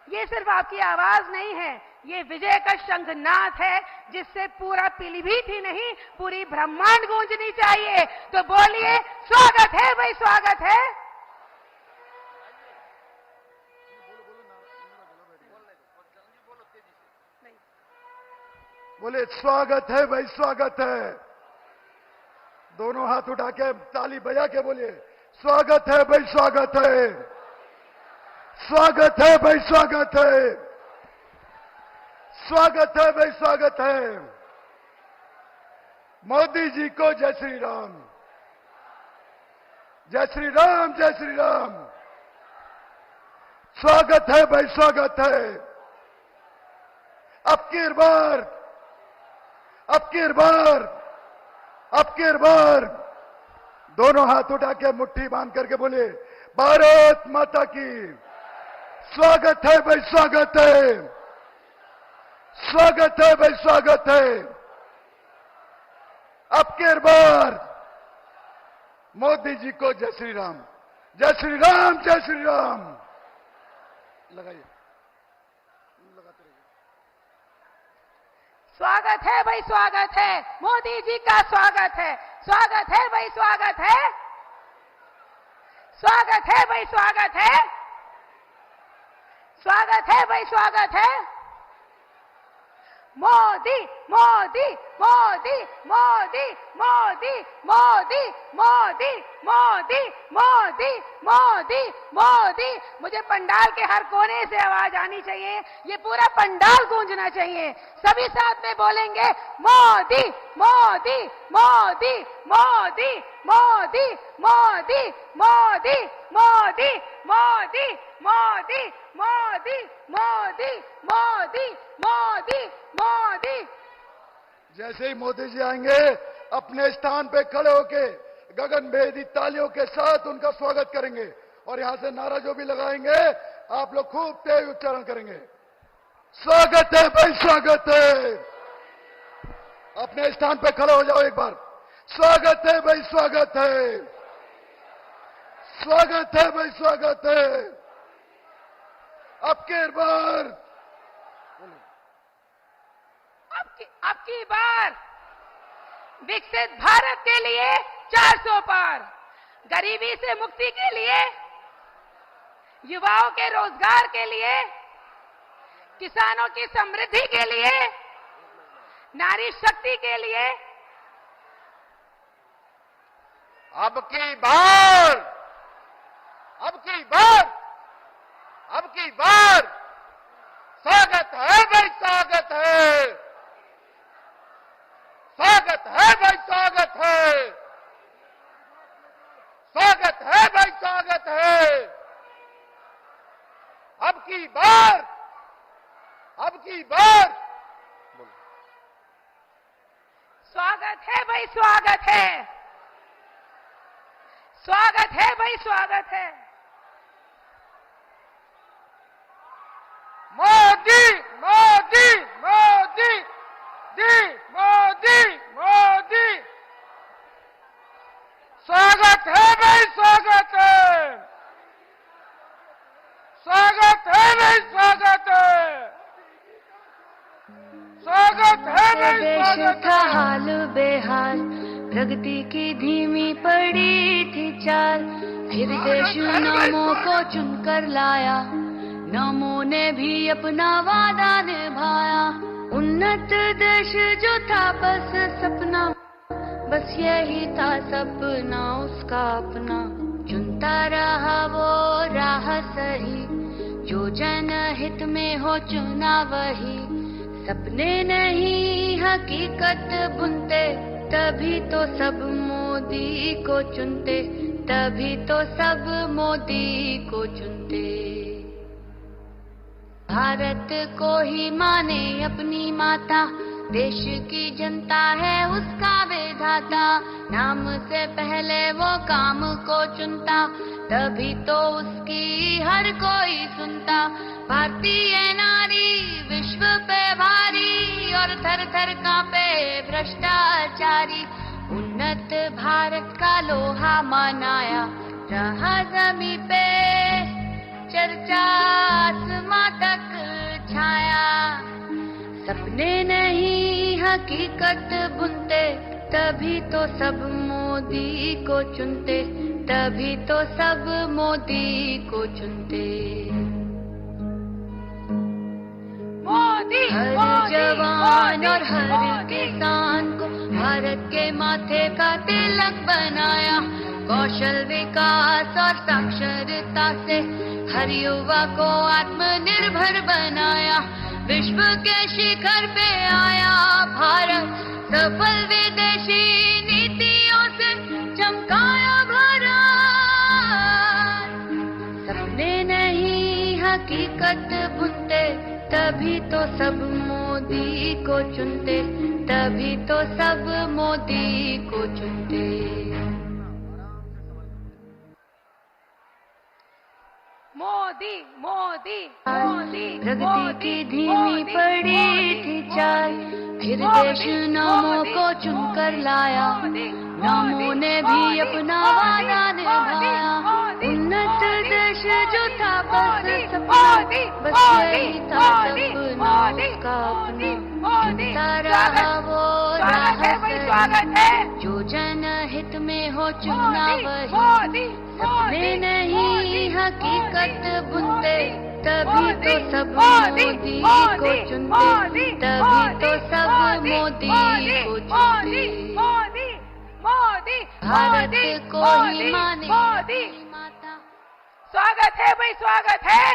[SPEAKER 7] ये सिर्फ आपकी आवाज नहीं है, ये विजय का शंखनाद है, जिससे पूरा पीलीभीत ही नहीं पूरी ब्रह्मांड गूंजनी चाहिए। तो बोलिए, स्वागत है भाई, स्वागत है।
[SPEAKER 2] बोले स्वागत है भाई, स्वागत है। दोनों हाथ उठा के ताली बजा के बोलिए, स्वागत है भाई, स्वागत है, स्वागत है भाई, स्वागत है, स्वागत है भाई, स्वागत है। मोदी जी को जय श्री राम, जय श्री राम, जय श्री राम। स्वागत है भाई, स्वागत है। अब की बार, अब की बार, अब की बार दोनों हाथ उठा के मुट्ठी बांध करके बोले, भारत माता की। स्वागत है भाई, स्वागत है, स्वागत है भाई, स्वागत है। अब की बार मोदी जी को जय श्री राम, जय श्री राम, जय श्री राम। लगाइए, लगाते रहिए।
[SPEAKER 7] स्वागत है भाई, स्वागत है, मोदी जी का स्वागत है, स्वागत है भाई, स्वागत है, स्वागत है भाई, स्वागत है, स्वागत है भाई, स्वागत है। मोदी, मोदी, मोदी, मोदी, मोदी, मोदी, मोदी, मोदी, मोदी, मोदी, मोदी। मुझे पंडाल के हर कोने से आवाज आनी चाहिए, ये पूरा पंडाल गूंजना चाहिए। सभी साथ में बोलेंगे, मोदी, मोदी, मोदी, मोदी, मोदी, मोदी, मोदी, मोदी, मोदी, मोदी, मोदी, मोदी, मोदी, मोदी, मोदी।
[SPEAKER 2] जैसे ही मोदी जी आएंगे, अपने स्थान पे खड़े होके गगनभेदी तालियों के साथ उनका स्वागत करेंगे, और यहां से नारा जो भी लगाएंगे आप लोग खूब तेज उच्चारण करेंगे। स्वागत है भाई, स्वागत है। अपने स्थान पे खड़े हो जाओ एक बार। स्वागत है भाई, स्वागत है, स्वागत है भाई, स्वागत है। अब की बार,
[SPEAKER 7] अब की बार विकसित भारत के लिए 400 पार, गरीबी से मुक्ति के लिए, युवाओं के रोजगार के लिए, किसानों की समृद्धि के लिए, नारी शक्ति के लिए
[SPEAKER 1] अब की बार स्वागत है भाई, स्वागत है भाई, स्वागत है भाई, स्वागत है। अब की बार
[SPEAKER 7] स्वागत है भाई, स्वागत है, स्वागत है भाई, स्वागत है।
[SPEAKER 2] मोदी मोदी मोदी मोदी मोदी, स्वागत है भाई, स्वागत है, स्वागत है भाई, स्वागत है, स्वागत है भाई,
[SPEAKER 6] देश
[SPEAKER 2] स्वागत
[SPEAKER 6] था
[SPEAKER 2] है।
[SPEAKER 6] हाल बेहाल, प्रगति की धीमी पड़ी थी चाल, फिर देश नामों को चुनकर लाया, नामों ने भी अपना वादा निभाया। उन्नत देश जो था बस सपना, बस यही था सपना उसका अपना, चुनता रहा वो राह सही, जो जनहित में हो चुना वही। सपने नहीं हकीकत बुनते, तभी तो सब मोदी को चुनते, तभी तो सब मोदी को चुनते। भारत को ही माने अपनी माता, देश की जनता है उसका विधाता, नाम से पहले वो काम को चुनता, तभी तो उसकी हर कोई सुनता। भारतीय नारी विश्व पे भारी, और थर थर कांपे भ्रष्टाचारी, उन्नत भारत का लोहा मनाया, रहा जमी पे चर्चा आसमां तक छाया। सपने नहीं हकीकत बुनते, तभी तो सब मोदी को चुनते, तभी तो सब मोदी को चुनते।
[SPEAKER 7] मोदी
[SPEAKER 6] हर
[SPEAKER 7] मोदी,
[SPEAKER 6] जवान
[SPEAKER 7] मोदी,
[SPEAKER 6] और हर
[SPEAKER 7] मोदी।
[SPEAKER 6] किसान को भारत के माथे का तिलक बनाया, कौशल विकास और साक्षरता से हर युवा को आत्मनिर्भर बनाया। विश्व के शिखर पे आया भारत, सफल विदेशी नीतियों से चमकाया भारत। सपने नहीं हकीकत बुनते, तभी तो सब मोदी को चुनते, तभी तो सब मोदी को चुनते।
[SPEAKER 7] मोदी मोदी मोदी,
[SPEAKER 6] प्रगति की धीमी पड़ी थी चाल, फिर देश नामों को चुनकर लाया, नामों ने भी अपना वादा निभाया। उन्नत देश जो था बस सपना, बस यही था सपना उसका अपना, चुनता रहा वो राह सही, जो जनहित में हो चुना वही। सपने नहीं हकीकत बुनते, तभी तो सब मोदी को चुनते, तभी तो सब मोदी को चुनते। भारत को ही माने
[SPEAKER 7] मोदी।
[SPEAKER 6] माता।
[SPEAKER 7] स्वागत है भाई, स्वागत है,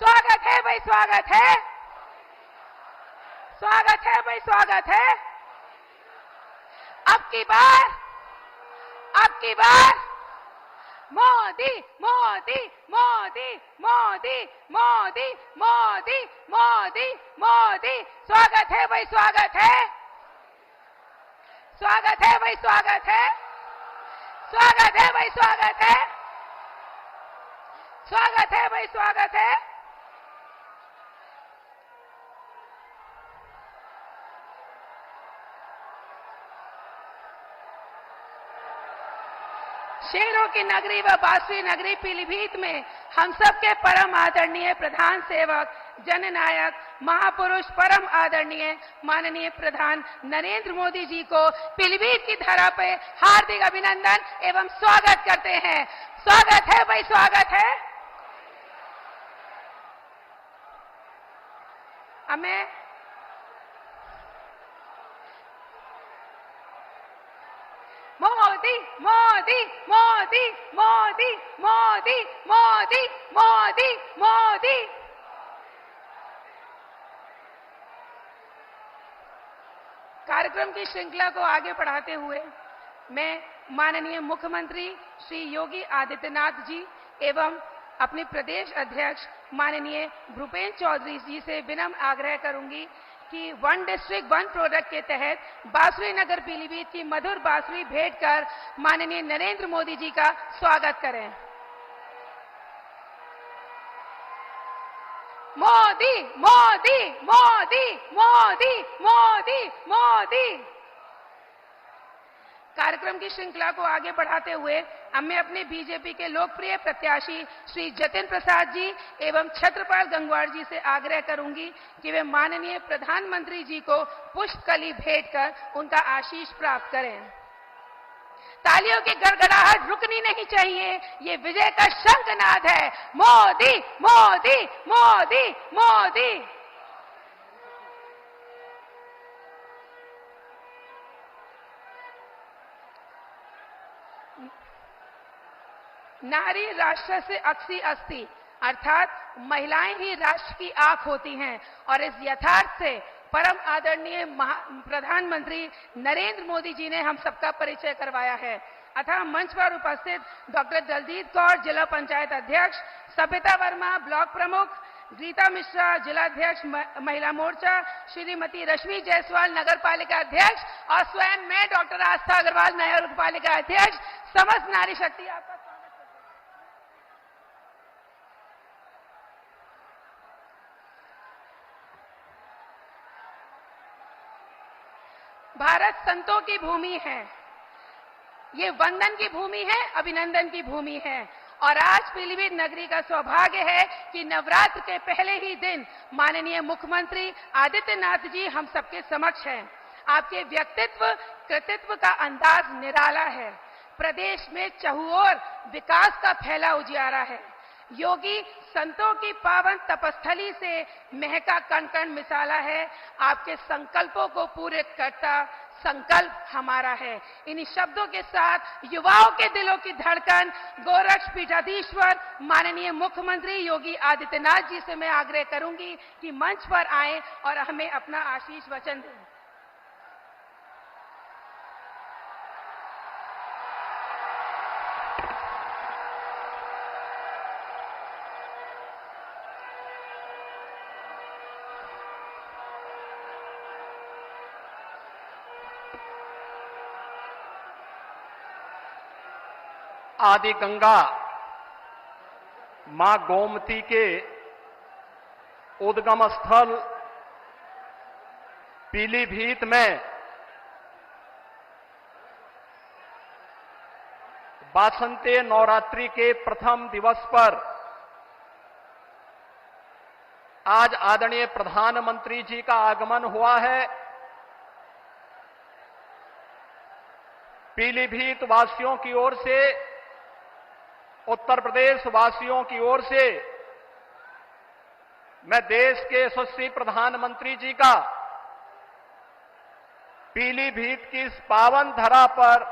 [SPEAKER 7] स्वागत है भाई, स्वागत है, स्वागत है भाई, स्वागत है। अब की बार मोदी मोदी मोदी मोदी मोदी मोदी मोदी मोदी। स्वागत है भाई, स्वागत है, स्वागत है भाई, स्वागत है, स्वागत है भाई, स्वागत है, स्वागत है भाई, स्वागत है। शेरों की नगरी व बांसुरी नगरी पीलीभीत में हम सबके परम आदरणीय प्रधान सेवक, जननायक, महापुरुष, परम आदरणीय माननीय प्रधान नरेंद्र मोदी जी को पीलीभीत की धरा पे हार्दिक अभिनंदन एवं स्वागत करते हैं। स्वागत है भाई, स्वागत है। अब मैं मोदी मोदी मोदी मोदी मोदी मोदी मोदी मोदी। कार्यक्रम की श्रृंखला को आगे बढ़ाते हुए मैं माननीय मुख्यमंत्री श्री योगी आदित्यनाथ जी एवं अपने प्रदेश अध्यक्ष माननीय भूपेंद्र चौधरी जी से विनम्र आग्रह करूंगी कि वन डिस्ट्रिक्ट वन प्रोडक्ट के तहत बांसुरी नगर पीलीभीत की मधुर बांसुरी भेंट कर माननीय नरेंद्र मोदी जी का स्वागत करें। मोदी मोदी मोदी मोदी मोदी मोदी। कार्यक्रम की श्रृंखला को आगे बढ़ाते हुए अब मैं अपने बीजेपी के लोकप्रिय प्रत्याशी श्री जतिन प्रसाद जी एवं छत्रपाल गंगवार जी से आग्रह करूंगी कि वे माननीय प्रधानमंत्री जी को पुष्पकली भेंट कर उनका आशीष प्राप्त करें। तालियों की गड़गड़ाहट रुकनी नहीं चाहिए, ये विजय का शंखनाद है। मोदी मोदी मोदी मोदी। नारी राष्ट्र से अक्षी अस्ति, अर्थात महिलाएं ही राष्ट्र की आंख होती हैं और इस यथार्थ से परम आदरणीय प्रधानमंत्री नरेंद्र मोदी जी ने हम सबका परिचय करवाया है। अतः मंच पर उपस्थित डॉक्टर दलजीत कौर जिला पंचायत अध्यक्ष, सबिता वर्मा ब्लॉक प्रमुख, गीता मिश्रा जिलाध्यक्ष महिला मोर्चा, श्रीमती रश्मि जायसवाल नगर पालिका अध्यक्ष और स्वयं मैं डॉक्टर आस्था अग्रवाल नगर पालिका अध्यक्ष, समस्त नारी शक्ति आपका भारत संतों की भूमि है, ये वंदन की भूमि है, अभिनंदन की भूमि है। और आज पीलीभीत नगरी का सौभाग्य है कि नवरात्र के पहले ही दिन माननीय मुख्यमंत्री आदित्यनाथ जी हम सबके समक्ष हैं। आपके व्यक्तित्व कृतित्व का अंदाज निराला है। प्रदेश में चहुओर विकास का फैला उजियारा है। योगी संतों की पावन तपस्थली से महका कण कण मिसाला है। आपके संकल्पों को पूरे करता संकल्प हमारा है। इन्हीं शब्दों के साथ युवाओं के दिलों की धड़कन गोरक्ष पीठाधीश्वर माननीय मुख्यमंत्री योगी आदित्यनाथ जी से मैं आग्रह करूंगी कि मंच पर आएं और हमें अपना आशीष वचन दें।
[SPEAKER 8] आदि गंगा मां गोमती के उद्गम स्थल पीलीभीत में वासंती नवरात्रि के प्रथम दिवस पर आज आदरणीय प्रधानमंत्री जी का आगमन हुआ है। पीलीभीत वासियों की ओर से, उत्तर प्रदेश वासियों की ओर से मैं देश के यशस्वी प्रधानमंत्री जी का पीलीभीत की इस पावन धरा पर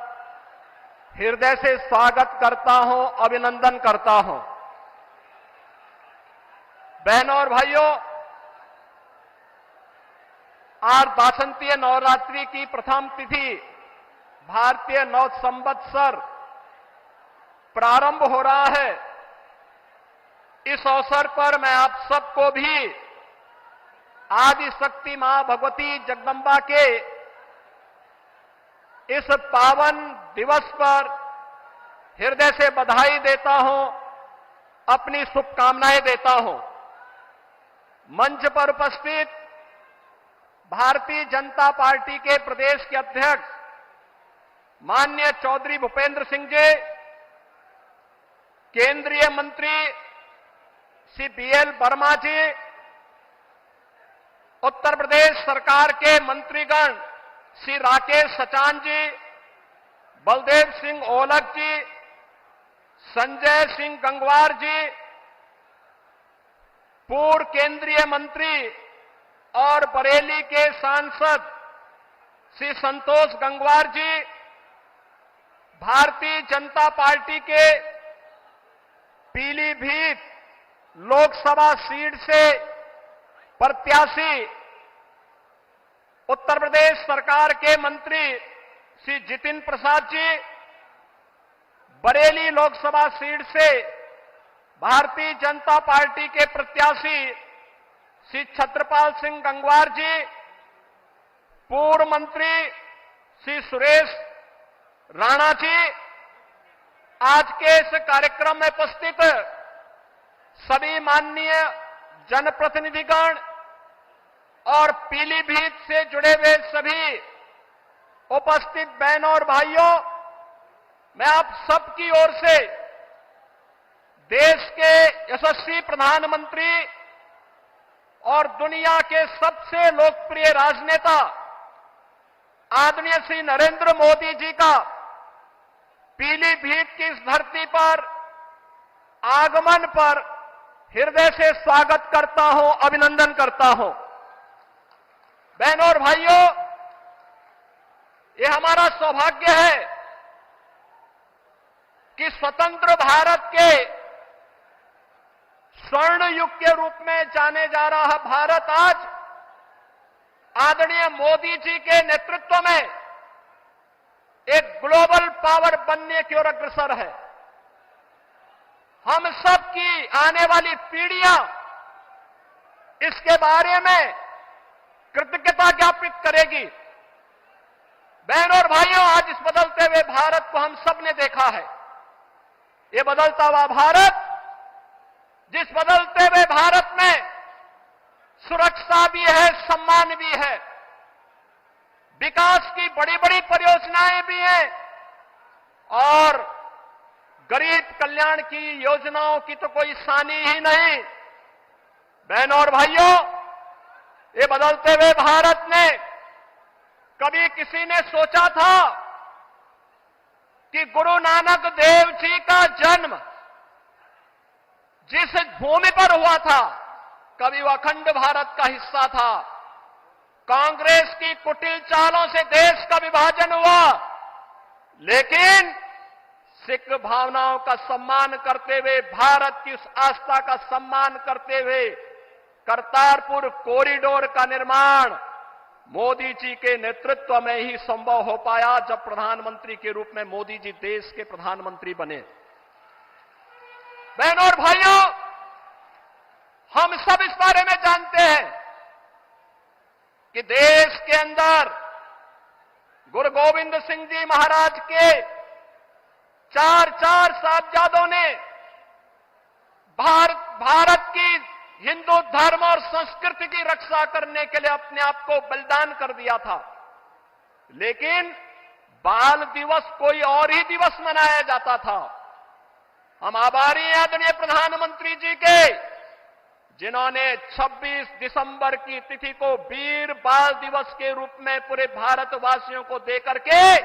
[SPEAKER 8] हृदय से स्वागत करता हूं, अभिनंदन करता हूं। बहनों और भाइयों, आज वासंतीय नवरात्रि की प्रथम तिथि भारतीय नव संवत्सर प्रारंभ हो रहा है। इस अवसर पर मैं आप सबको भी आदि शक्ति मां भगवती जगदंबा के इस पावन दिवस पर हृदय से बधाई देता हूं, अपनी शुभकामनाएं देता हूं। मंच पर उपस्थित भारतीय जनता पार्टी के प्रदेश के अध्यक्ष माननीय चौधरी भूपेंद्र सिंह जी, केंद्रीय मंत्री श्री BL वर्मा जी, उत्तर प्रदेश सरकार के मंत्रीगण श्री राकेश सचान जी, बलदेव सिंह ओलख जी, संजय सिंह गंगवार जी, पूर्व केंद्रीय मंत्री और बरेली के सांसद श्री संतोष गंगवार जी, भारतीय जनता पार्टी के पीलीभीत लोकसभा सीट से प्रत्याशी उत्तर प्रदेश सरकार के मंत्री श्री जितिन प्रसाद जी, बरेली लोकसभा सीट से भारतीय जनता पार्टी के प्रत्याशी श्री छत्रपाल सिंह गंगवार जी, पूर्व मंत्री श्री सुरेश राणा जी, आज के इस कार्यक्रम में उपस्थित सभी माननीय जनप्रतिनिधिगण और पीलीभीत से जुड़े हुए सभी उपस्थित बहनों और भाइयों, मैं आप सबकी ओर से देश के यशस्वी प्रधानमंत्री और दुनिया के सबसे लोकप्रिय राजनेता आदरणीय श्री नरेंद्र मोदी जी का पीलीभीत की इस धरती पर आगमन पर हृदय से स्वागत करता हूं, अभिनंदन करता हूं। बहनों और भाइयों, ये हमारा सौभाग्य है कि स्वतंत्र भारत के स्वर्ण युग के रूप में जाने जा रहा भारत आज आदरणीय मोदी जी के नेतृत्व में एक ग्लोबल पावर बनने की ओर अग्रसर है। हम सब की आने वाली पीढ़ियां इसके बारे में कृतज्ञता ज्ञापित करेगी। बहनों और भाइयों, आज इस बदलते हुए भारत को हम सब ने देखा है। ये बदलता हुआ भारत, जिस बदलते हुए भारत में सुरक्षा भी है, सम्मान भी है, विकास की बड़ी बड़ी परियोजनाएं भी हैं और गरीब कल्याण की योजनाओं की तो कोई सानी ही नहीं। बहनों और भाइयों, ये बदलते हुए भारत ने कभी किसी ने सोचा था कि गुरु नानक देव जी का जन्म जिस भूमि पर हुआ था, कभी वह अखंड भारत का हिस्सा था। कांग्रेस की कुटिल चालों से देश का विभाजन हुआ, लेकिन सिख भावनाओं का सम्मान करते हुए, भारत की उस आस्था का सम्मान करते हुए करतारपुर कॉरिडोर का निर्माण मोदी जी के नेतृत्व में ही संभव हो पाया, जब प्रधानमंत्री के रूप में मोदी जी देश के प्रधानमंत्री बने। बहनों और भाइयों, हम सब इस बारे में जानते हैं कि देश के अंदर गुरु गोविंद सिंह जी महाराज के चार साहिबजादों ने भारत की हिंदू धर्म और संस्कृति की रक्षा करने के लिए अपने आप को बलिदान कर दिया था। लेकिन बाल दिवस कोई और ही दिवस मनाया जाता था। हम आभारी हैं आदरणीय प्रधानमंत्री जी के, जिन्होंने 26 दिसंबर की तिथि को वीर बाल दिवस के रूप में पूरे भारतवासियों को देकर के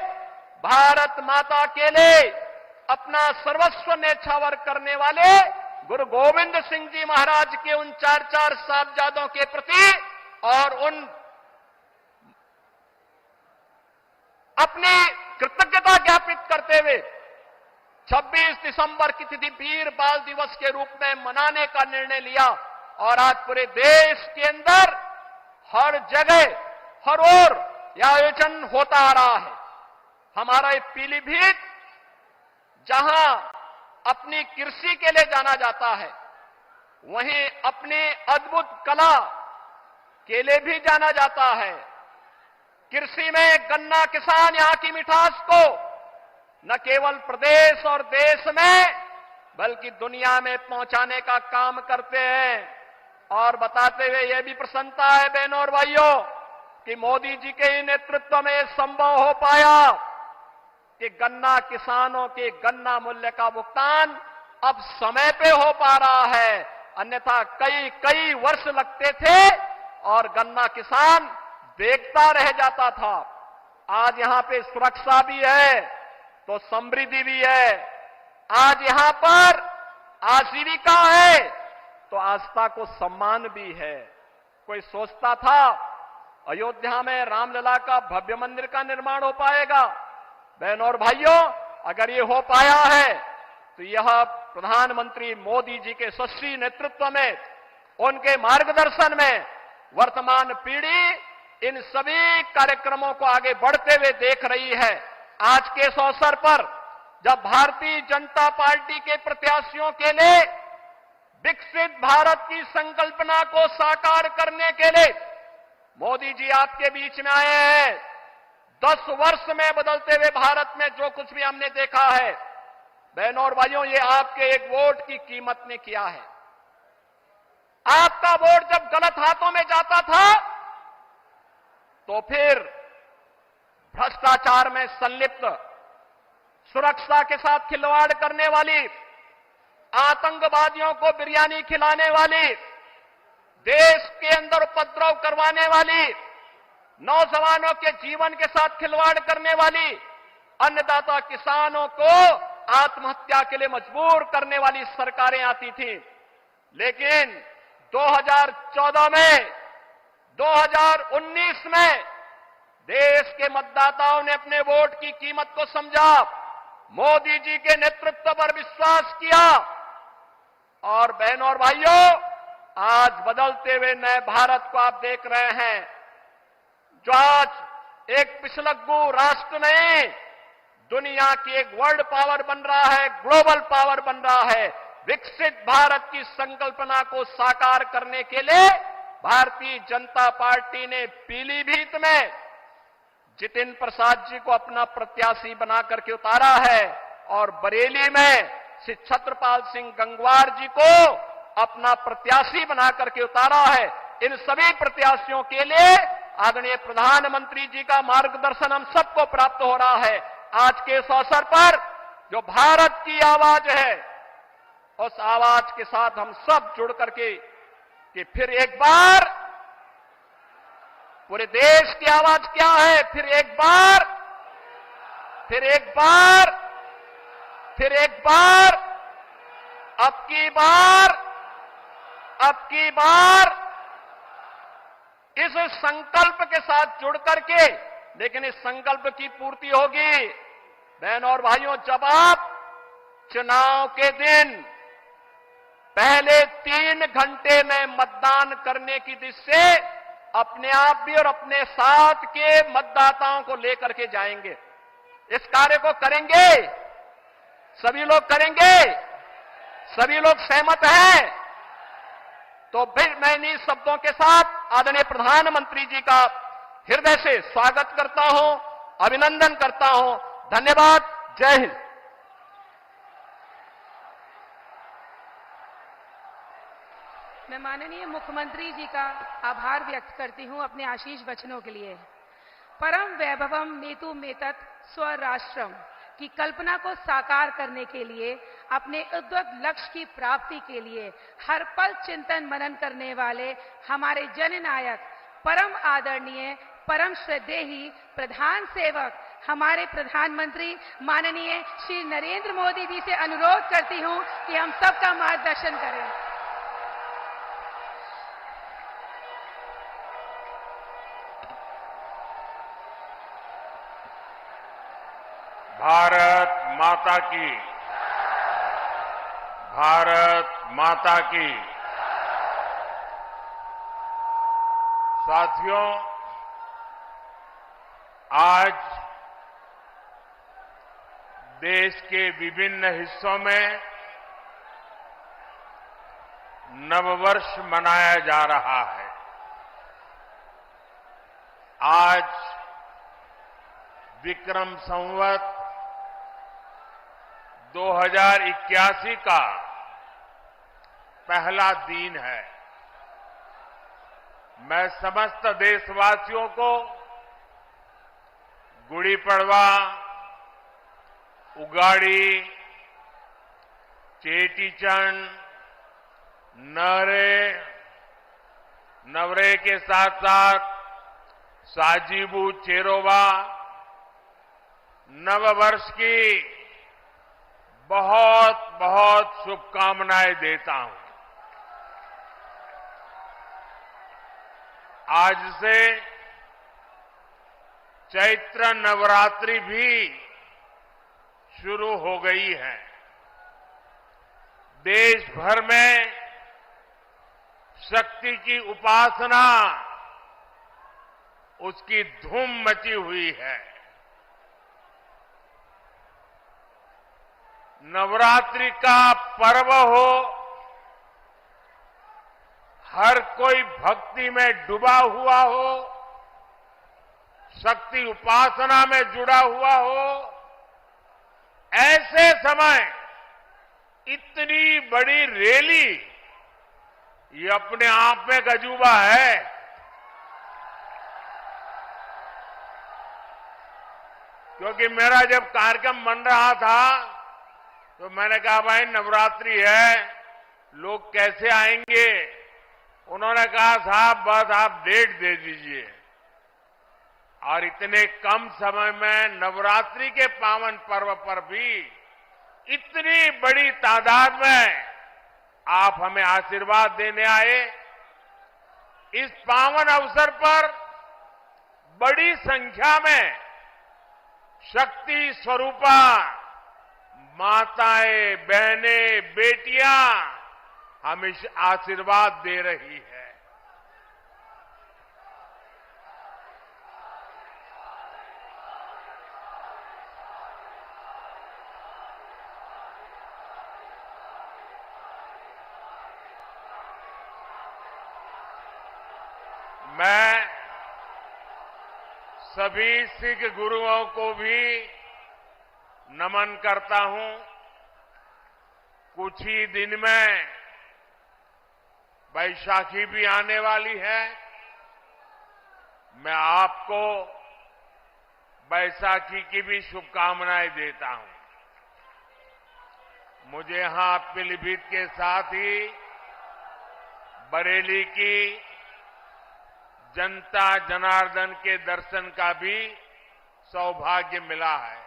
[SPEAKER 8] भारत माता के लिए अपना सर्वस्व न्यौछावर करने वाले गुरु गोविंद सिंह जी महाराज के उन चार साहिबजादों के प्रति और उन अपनी कृतज्ञता ज्ञापित करते हुए 26 दिसंबर की तिथि वीर बाल दिवस के रूप में मनाने का निर्णय लिया। और आज पूरे देश के अंदर हर जगह हर ओर यह आयोजन होता आ रहा है। हमारा ये पीलीभीत, जहां अपनी कृषि के लिए जाना जाता है, वहीं अपनी अद्भुत कला के लिए भी जाना जाता है। कृषि में गन्ना किसान यहां की मिठास को न केवल प्रदेश और देश में बल्कि दुनिया में पहुंचाने का काम करते हैं। और बताते हुए यह भी प्रसन्नता है बहनों और भाइयों कि मोदी जी के ही नेतृत्व में संभव हो पाया कि गन्ना किसानों के गन्ना मूल्य का भुगतान अब समय पे हो पा रहा है। अन्यथा कई वर्ष लगते थे और गन्ना किसान देखता रह जाता था। आज यहां पे सुरक्षा भी है तो समृद्धि भी है। आज यहां पर आजीविका है तो आस्था को सम्मान भी है। कोई सोचता था अयोध्या में रामलला का भव्य मंदिर का निर्माण हो पाएगा? बहनों और भाइयों, अगर ये हो पाया है तो यह प्रधानमंत्री मोदी जी के यशस्वी नेतृत्व में, उनके मार्गदर्शन में वर्तमान पीढ़ी इन सभी कार्यक्रमों को आगे बढ़ते हुए देख रही है। आज के इस अवसर पर जब भारतीय जनता पार्टी के प्रत्याशियों के लिए विकसित भारत की संकल्पना को साकार करने के लिए मोदी जी आपके बीच में आए हैं, 10 वर्ष में बदलते हुए भारत में जो कुछ भी हमने देखा है, बहनों और भाइयों, ये आपके एक वोट की कीमत ने किया है। आपका वोट जब गलत हाथों में जाता था तो फिर भ्रष्टाचार में संलिप्त, सुरक्षा के साथ खिलवाड़ करने वाली, आतंकवादियों को बिरयानी खिलाने वाली, देश के अंदर उपद्रव करवाने वाली, नौजवानों के जीवन के साथ खिलवाड़ करने वाली, अन्नदाता किसानों को आत्महत्या के लिए मजबूर करने वाली सरकारें आती थी। लेकिन 2014 में, 2019 में देश के मतदाताओं ने अपने वोट की कीमत को समझा, मोदी जी के नेतृत्व पर विश्वास किया और बहनों और भाइयों, आज बदलते हुए नए भारत को आप देख रहे हैं, जो आज एक पिछलग्गू राष्ट्र नहीं, दुनिया की एक वर्ल्ड पावर बन रहा है, ग्लोबल पावर बन रहा है। विकसित भारत की संकल्पना को साकार करने के लिए भारतीय जनता पार्टी ने पीलीभीत में जितिन प्रसाद जी को अपना प्रत्याशी बना करके उतारा है और बरेली में श्री छत्रपाल सिंह गंगवार जी को अपना प्रत्याशी बना करके उतारा है। इन सभी प्रत्याशियों के लिए आदरणीय प्रधानमंत्री जी का मार्गदर्शन हम सबको प्राप्त हो रहा है। आज के इस अवसर पर जो भारत की आवाज है, उस आवाज के साथ हम सब जुड़ करके कि फिर एक बार पूरे देश की आवाज क्या है, फिर एक बार, फिर एक बार, फिर एक बार, अब की बार, अब की बार, इस संकल्प के साथ जुड़ करके, लेकिन इस संकल्प की पूर्ति होगी बहनों और भाइयों जब आप चुनाव के दिन पहले 3 घंटे में मतदान करने की दिशा से अपने आप भी और अपने साथ के मतदाताओं को लेकर के जाएंगे। इस कार्य को करेंगे, सभी लोग करेंगे, सभी लोग सहमत हैं। तो फिर मैं इन्हीं शब्दों के साथ आदरणीय प्रधानमंत्री जी का हृदय से स्वागत करता हूं, अभिनंदन करता हूं। धन्यवाद। जय हिंद।
[SPEAKER 7] मैं माननीय मुख्यमंत्री जी का आभार व्यक्त करती हूं अपने आशीष वचनों के लिए। परम वैभवम नेतु मेतत स्वराष्ट्रम की कल्पना को साकार करने के लिए, अपने उद्वत लक्ष्य की प्राप्ति के लिए हर पल चिंतन मनन करने वाले हमारे जननायक, परम आदरणीय, परम श्रद्धेय प्रधान सेवक हमारे प्रधानमंत्री माननीय श्री नरेंद्र मोदी जी से अनुरोध करती हूं कि हम सबका मार्गदर्शन करें।
[SPEAKER 5] भारत माता की, भारत माता की। साथियों, आज देश के विभिन्न हिस्सों में नववर्ष मनाया जा रहा है। आज विक्रम संवत 2081 का पहला दिन है। मैं समस्त देशवासियों को गुड़ी पड़वा, उगाड़ी, चेटीचंड, नवरे के साथ साथ साजीबू चेरोबा नववर्ष की बहुत बहुत शुभकामनाएं देता हूं। आज से चैत्र नवरात्रि भी शुरू हो गई है। देश भर में शक्ति की उपासना, उसकी धूम मची हुई है। नवरात्रि का पर्व हो, हर कोई भक्ति में डूबा हुआ हो, शक्ति उपासना में जुड़ा हुआ हो, ऐसे समय इतनी बड़ी रैली, ये अपने आप में गजूबा है। क्योंकि मेरा जब कार्यक्रम बन रहा था तो मैंने कहा भाई नवरात्रि है, लोग कैसे आएंगे। उन्होंने कहा साहब बस आप डेट दे दीजिए। और इतने कम समय में नवरात्रि के पावन पर्व पर भी इतनी बड़ी तादाद में आप हमें आशीर्वाद देने आए। इस पावन अवसर पर बड़ी संख्या में शक्ति स्वरूपा माताएं, बहनें, बेटियां हमें आशीर्वाद दे रही है। मैं सभी सिख गुरुओं को भी नमन करता हूं। कुछ ही दिन में बैसाखी भी आने वाली है। मैं आपको बैसाखी की भी शुभकामनाएं देता हूं। मुझे यहां पीलीभीत के साथ ही बरेली की जनता जनार्दन के दर्शन का भी सौभाग्य मिला है।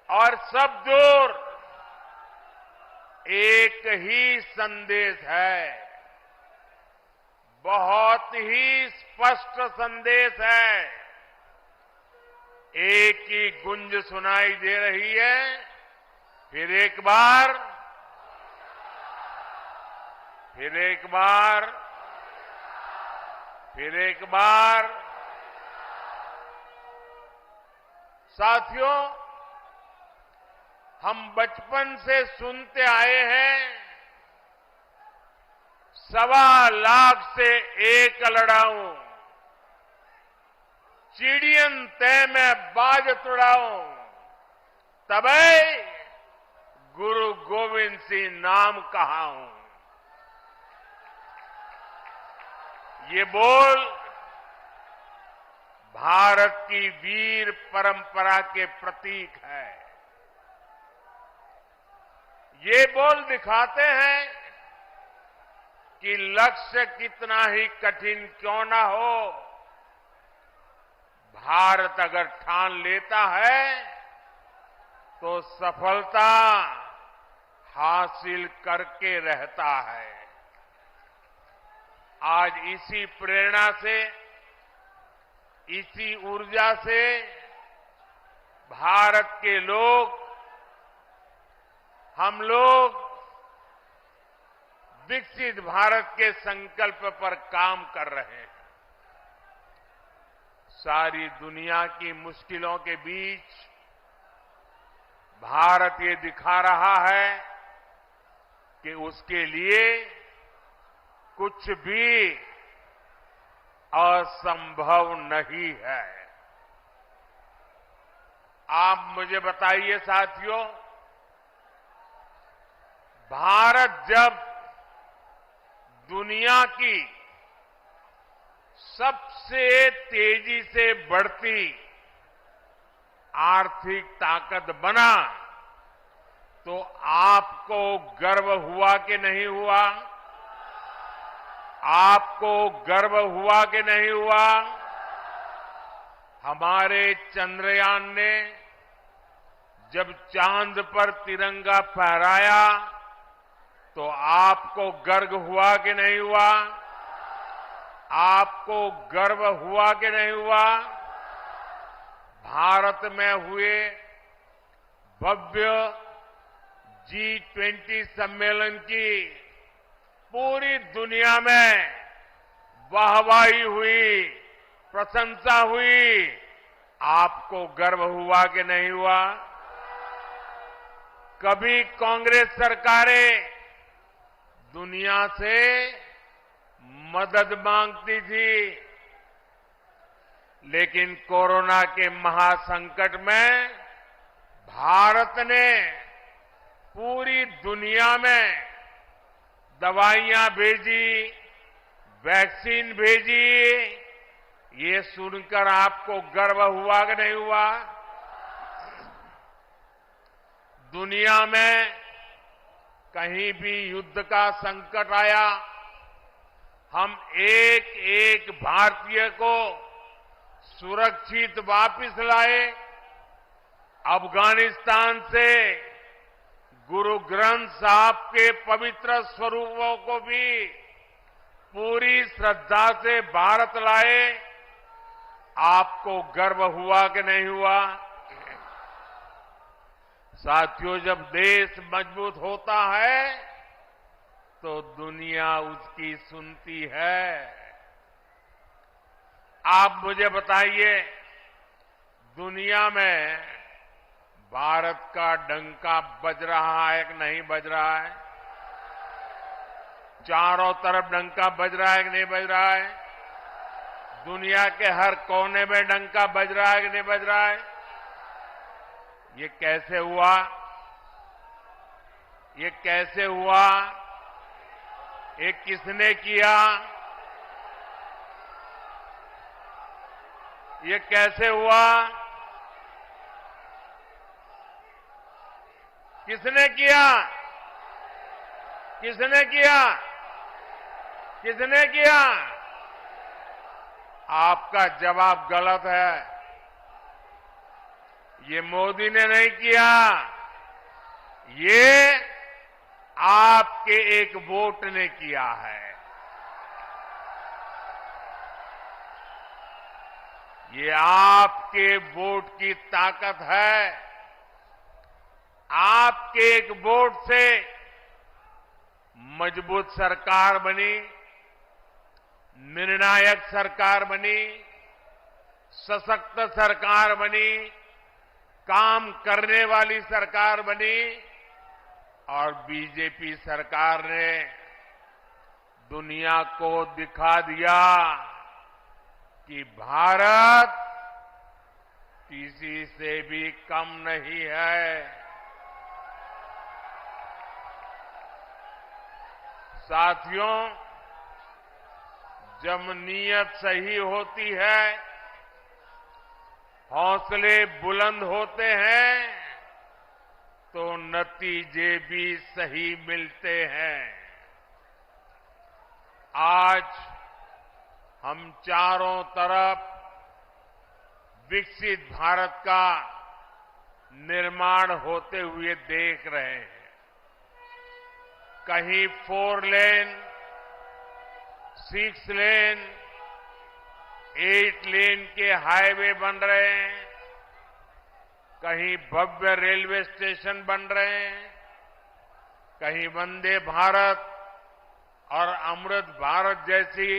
[SPEAKER 5] और सब दूर एक ही संदेश है, बहुत ही स्पष्ट संदेश है। एक ही गुंज सुनाई दे रही है। फिर एक बार, फिर एक बार, फिर एक बार। साथियों, हम बचपन से सुनते आए हैं, 1.25 लाख से एक लड़ाऊं, चिड़ियन तय में बाज तुड़ाऊं, तबै गुरु गोविंद सिंह नाम कहाऊं। ये बोल भारत की वीर परंपरा के प्रतीक है। ये बोल दिखाते हैं कि लक्ष्य कितना ही कठिन क्यों ना हो, भारत अगर ठान लेता है तो सफलता हासिल करके रहता है। आज इसी प्रेरणा से, इसी ऊर्जा से भारत के लोग, हम लोग विकसित भारत के संकल्प पर काम कर रहे हैं। सारी दुनिया की मुश्किलों के बीच भारत ये दिखा रहा है कि उसके लिए कुछ भी असंभव नहीं है। आप मुझे बताइए साथियों, भारत जब दुनिया की सबसे तेजी से बढ़ती आर्थिक ताकत बना तो आपको गर्व हुआ कि नहीं हुआ? आपको गर्व हुआ कि नहीं हुआ? हमारे चंद्रयान ने जब चांद पर तिरंगा फहराया तो आपको गर्व हुआ कि नहीं हुआ? आपको गर्व हुआ कि नहीं हुआ? भारत में हुए भव्य G20 सम्मेलन की पूरी दुनिया में वाहवाही हुई, प्रशंसा हुई। आपको गर्व हुआ कि नहीं हुआ? कभी कांग्रेस सरकारें दुनिया से मदद मांगती थी, लेकिन कोरोना के महासंकट में भारत ने पूरी दुनिया में दवाइयां भेजी, वैक्सीन भेजी। ये सुनकर आपको गर्व हुआ कि नहीं हुआ? दुनिया में कहीं भी युद्ध का संकट आया, हम एक एक भारतीय को सुरक्षित वापस लाए। अफगानिस्तान से गुरु ग्रंथ साहब के पवित्र स्वरूपों को भी पूरी श्रद्धा से भारत लाए। आपको गर्व हुआ कि नहीं हुआ? साथियों, जब देश मजबूत होता है तो दुनिया उसकी सुनती है। आप मुझे बताइए, दुनिया में भारत का डंका बज रहा है कि नहीं बज रहा है? चारों तरफ डंका बज रहा है कि नहीं बज रहा है? दुनिया के हर कोने में डंका बज रहा है कि नहीं बज रहा है? ये कैसे हुआ? ये कैसे हुआ? ये किसने किया? ये कैसे हुआ? किसने किया? किसने किया? किसने किया? आपका जवाब गलत है। ये मोदी ने नहीं किया, ये आपके एक वोट ने किया है। ये आपके वोट की ताकत है। आपके एक वोट से मजबूत सरकार बनी, निर्णायक सरकार बनी, सशक्त सरकार बनी, काम करने वाली सरकार बनी। और बीजेपी सरकार ने दुनिया को दिखा दिया कि भारत किसी से भी कम नहीं है। साथियों, जब नीयत सही होती है, हौसले बुलंद होते हैं, तो नतीजे भी सही मिलते हैं। आज हम चारों तरफ विकसित भारत का निर्माण होते हुए देख रहे हैं। कहीं 4 लेन, 6 लेन, 8 लेन के हाईवे बन रहे हैं, कहीं भव्य रेलवे स्टेशन बन रहे हैं, कहीं वंदे भारत और अमृत भारत जैसी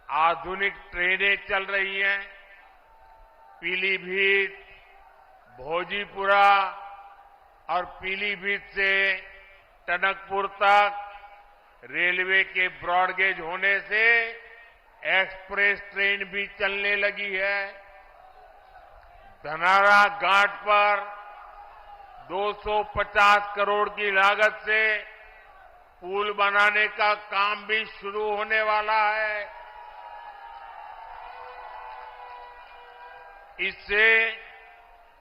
[SPEAKER 5] आधुनिक ट्रेनें चल रही हैं। पीलीभीत, भोजीपुरा और पीलीभीत से टनकपुर तक रेलवे के ब्रॉडगेज होने से एक्सप्रेस ट्रेन भी चलने लगी है। धनारा घाट पर 250 करोड़ की लागत से पुल बनाने का काम भी शुरू होने वाला है। इससे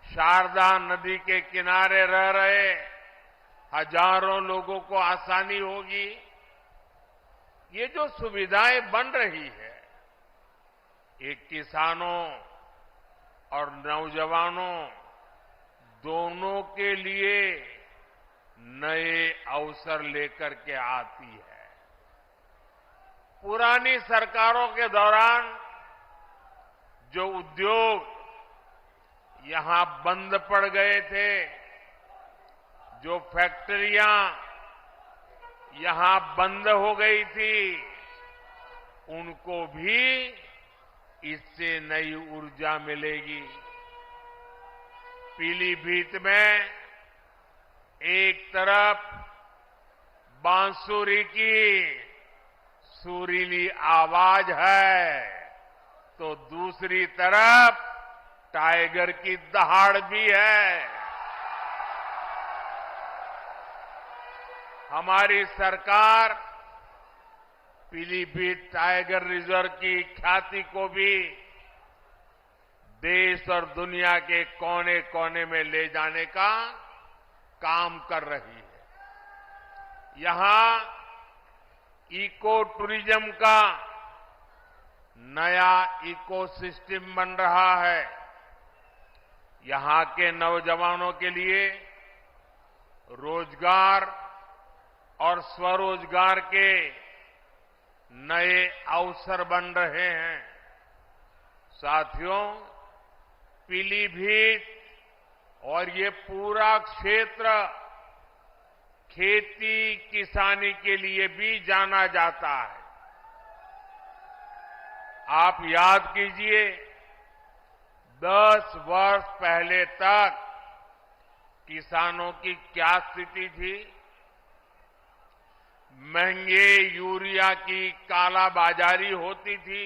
[SPEAKER 5] शारदा नदी के किनारे रह रहे हजारों लोगों को आसानी होगी। ये जो सुविधाएं बन रही है, ये किसानों और नौजवानों दोनों के लिए नए अवसर लेकर के आती है। पुरानी सरकारों के दौरान जो उद्योग यहां बंद पड़ गए थे, जो फैक्ट्रियां यहां बंद हो गई थी, उनको भी इससे नई ऊर्जा मिलेगी। पीलीभीत में एक तरफ बांसुरी की सुरीली आवाज है, तो दूसरी तरफ टाइगर की दहाड़ भी है। हमारी सरकार पीलीभीत टाइगर रिजर्व की ख्याति को भी देश और दुनिया के कोने कोने में ले जाने का काम कर रही है। यहां इको टूरिज्म का नया इकोसिस्टम बन रहा है। यहां के नौजवानों के लिए रोजगार और स्वरोजगार के नए अवसर बन रहे हैं। साथियों, पीलीभीत और ये पूरा क्षेत्र खेती किसानी के लिए भी जाना जाता है। आप याद कीजिए, 10 वर्ष पहले तक किसानों की क्या स्थिति थी। महंगे यूरिया की कालाबाजारी होती थी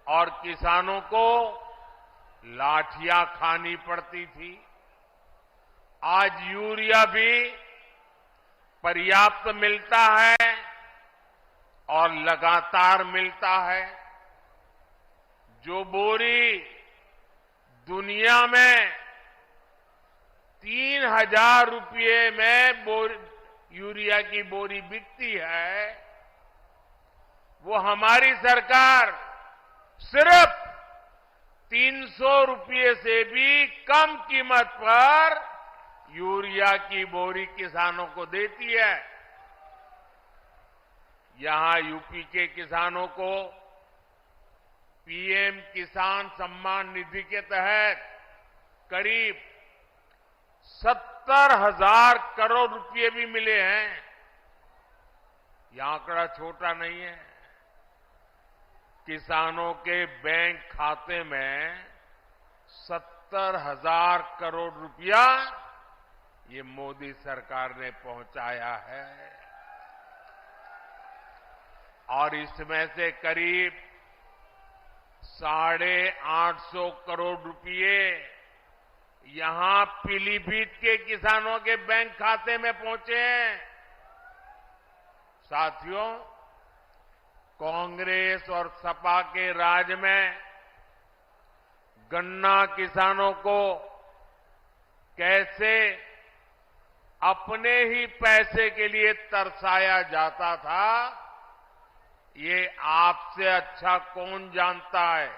[SPEAKER 5] और किसानों को लाठियां खानी पड़ती थी। आज यूरिया भी पर्याप्त मिलता है और लगातार मिलता है। जो बोरी दुनिया में 3,000 रुपये में यूरिया की बोरी बिकती है, वो हमारी सरकार सिर्फ 300 रुपये से भी कम कीमत पर यूरिया की बोरी किसानों को देती है। यहां यूपी के किसानों को पीएम किसान सम्मान निधि के तहत करीब 70,000 करोड़ रुपए भी मिले हैं। यह आंकड़ा छोटा नहीं है। किसानों के बैंक खाते में 70,000 करोड़ रुपया ये मोदी सरकार ने पहुंचाया है और इसमें से करीब 850 करोड़ रुपये यहां पीलीभीत के किसानों के बैंक खाते में पहुंचे हैं। साथियों, कांग्रेस और सपा के राज में गन्ना किसानों को कैसे अपने ही पैसे के लिए तरसाया जाता था, ये आपसे अच्छा कौन जानता है।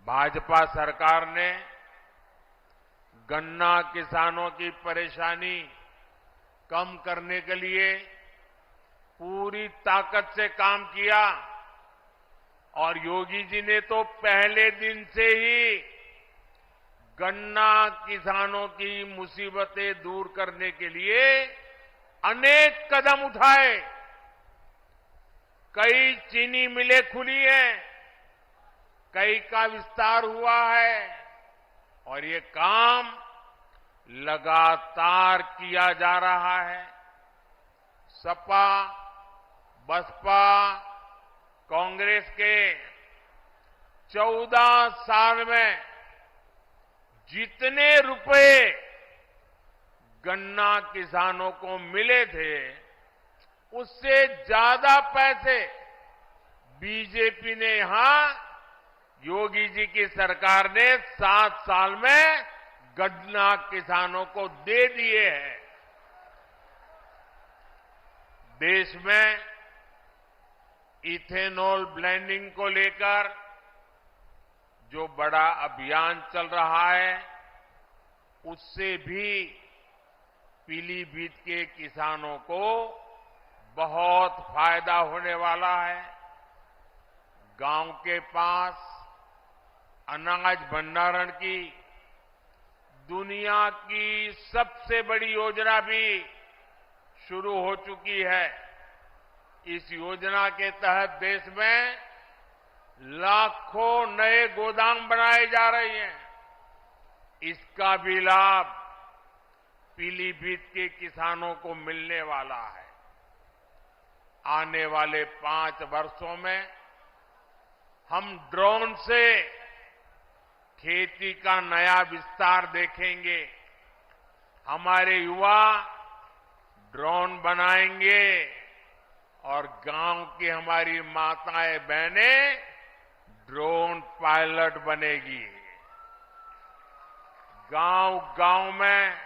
[SPEAKER 5] भाजपा सरकार ने गन्ना किसानों की परेशानी कम करने के लिए पूरी ताकत से काम किया और योगी जी ने तो पहले दिन से ही गन्ना किसानों की मुसीबतें दूर करने के लिए अनेक कदम उठाए। कई चीनी मिलें खुली हैं, कई का विस्तार हुआ है और ये काम लगातार किया जा रहा है। सपा, बसपा, कांग्रेस के 14 साल में जितने रुपए गन्ना किसानों को मिले थे, उससे ज्यादा पैसे बीजेपी ने यहां योगी जी की सरकार ने 7 साल में गन्ना किसानों को दे दिए हैं। देश में इथेनॉल ब्लेंडिंग को लेकर जो बड़ा अभियान चल रहा है, उससे भी पीलीभीत के किसानों को बहुत फायदा होने वाला है। गांव के पास अनाज भंडारण की दुनिया की सबसे बड़ी योजना भी शुरू हो चुकी है। इस योजना के तहत देश में लाखों नए गोदाम बनाए जा रहे हैं। इसका भी लाभ पीलीभीत के किसानों को मिलने वाला है। आने वाले 5 वर्षों में हम ड्रोन से खेती का नया विस्तार देखेंगे। हमारे युवा ड्रोन बनाएंगे और गांव की हमारी माताएं बहनें ड्रोन पायलट बनेगी। गांव-गांव में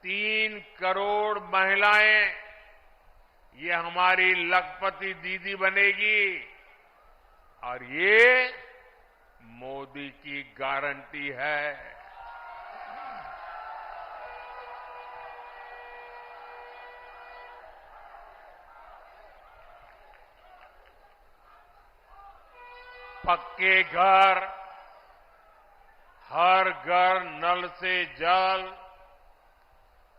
[SPEAKER 5] 3 करोड़ महिलाएं ये हमारी लखपति दीदी बनेगी और ये मोदी की गारंटी है। पक्के घर, हर घर नल से जल,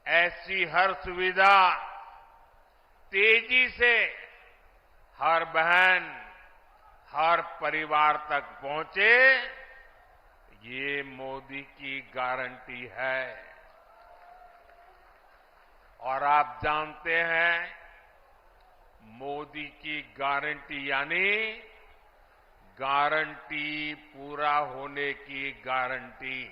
[SPEAKER 5] ऐसी हर सुविधा तेजी से हर बहन, हर परिवार तक पहुंचे, ये मोदी की गारंटी है। और आप जानते हैं, मोदी की गारंटी यानी गारंटी पूरा होने की गारंटी।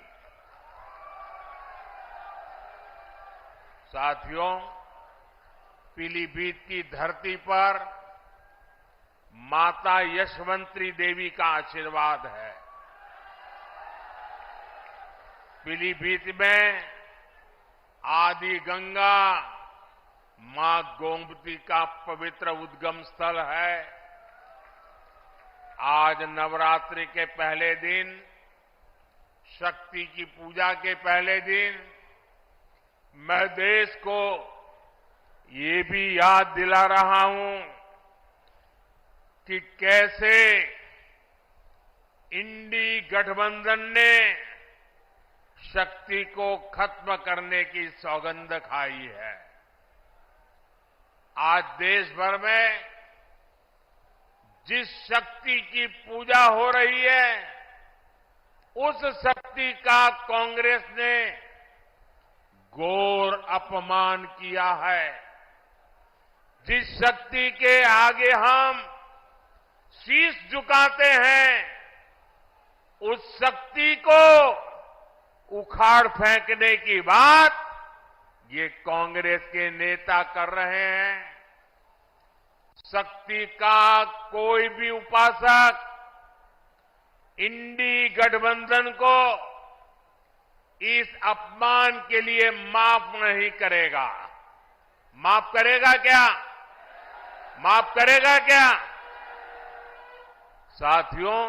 [SPEAKER 5] साथियों, पीलीभीत की धरती पर माता यशवंती देवी का आशीर्वाद है। पीलीभीत में आदि गंगा मां गोमती का पवित्र उद्गम स्थल है। आज नवरात्रि के पहले दिन, शक्ति की पूजा के पहले दिन, मैं देश को ये भी याद दिला रहा हूं कि कैसे इंडी गठबंधन ने शक्ति को खत्म करने की सौगंध खाई है। आज देश भर में जिस शक्ति की पूजा हो रही है, उस शक्ति का कांग्रेस ने घोर अपमान किया है। जिस शक्ति के आगे हम शीश झुकाते हैं, उस शक्ति को उखाड़ फेंकने की बात ये कांग्रेस के नेता कर रहे हैं। शक्ति का कोई भी उपासक इंडी गठबंधन को इस अपमान के लिए माफ नहीं करेगा। माफ करेगा क्या? माफ करेगा क्या? साथियों,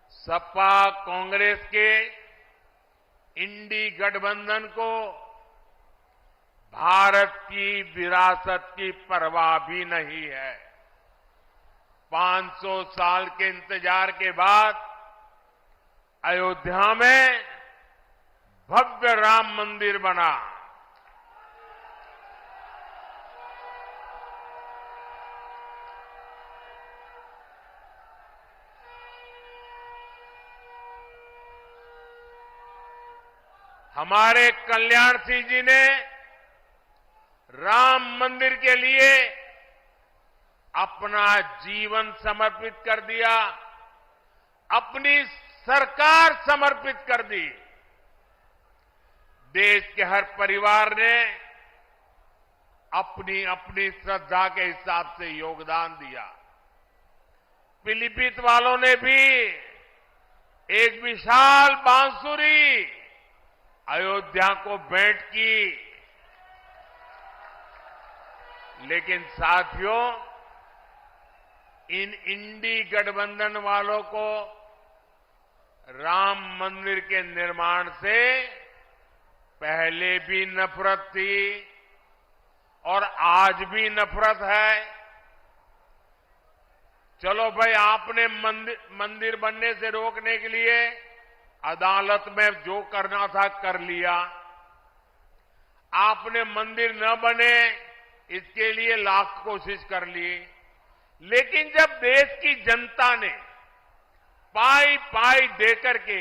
[SPEAKER 5] सपा कांग्रेस के इंडी गठबंधन को भारत की विरासत की परवाह भी नहीं है। 500 साल के इंतजार के बाद अयोध्या में भव्य राम मंदिर बना। हमारे कल्याण सिंह जी ने राम मंदिर के लिए अपना जीवन समर्पित कर दिया, अपनी सरकार समर्पित कर दी। देश के हर परिवार ने अपनी अपनी श्रद्धा के हिसाब से योगदान दिया। पीलीभीत वालों ने भी एक विशाल बांसुरी अयोध्या को भेंट की। लेकिन साथियों, इन इंडी गठबंधन वालों को राम मंदिर के निर्माण से पहले भी नफरत थी और आज भी नफरत है। चलो भाई, आपने मंदिर बनने से रोकने के लिए अदालत में जो करना था कर लिया। आपने मंदिर न बने इसके लिए लाख कोशिश कर ली, लेकिन जब देश की जनता ने पाई पाई देकर के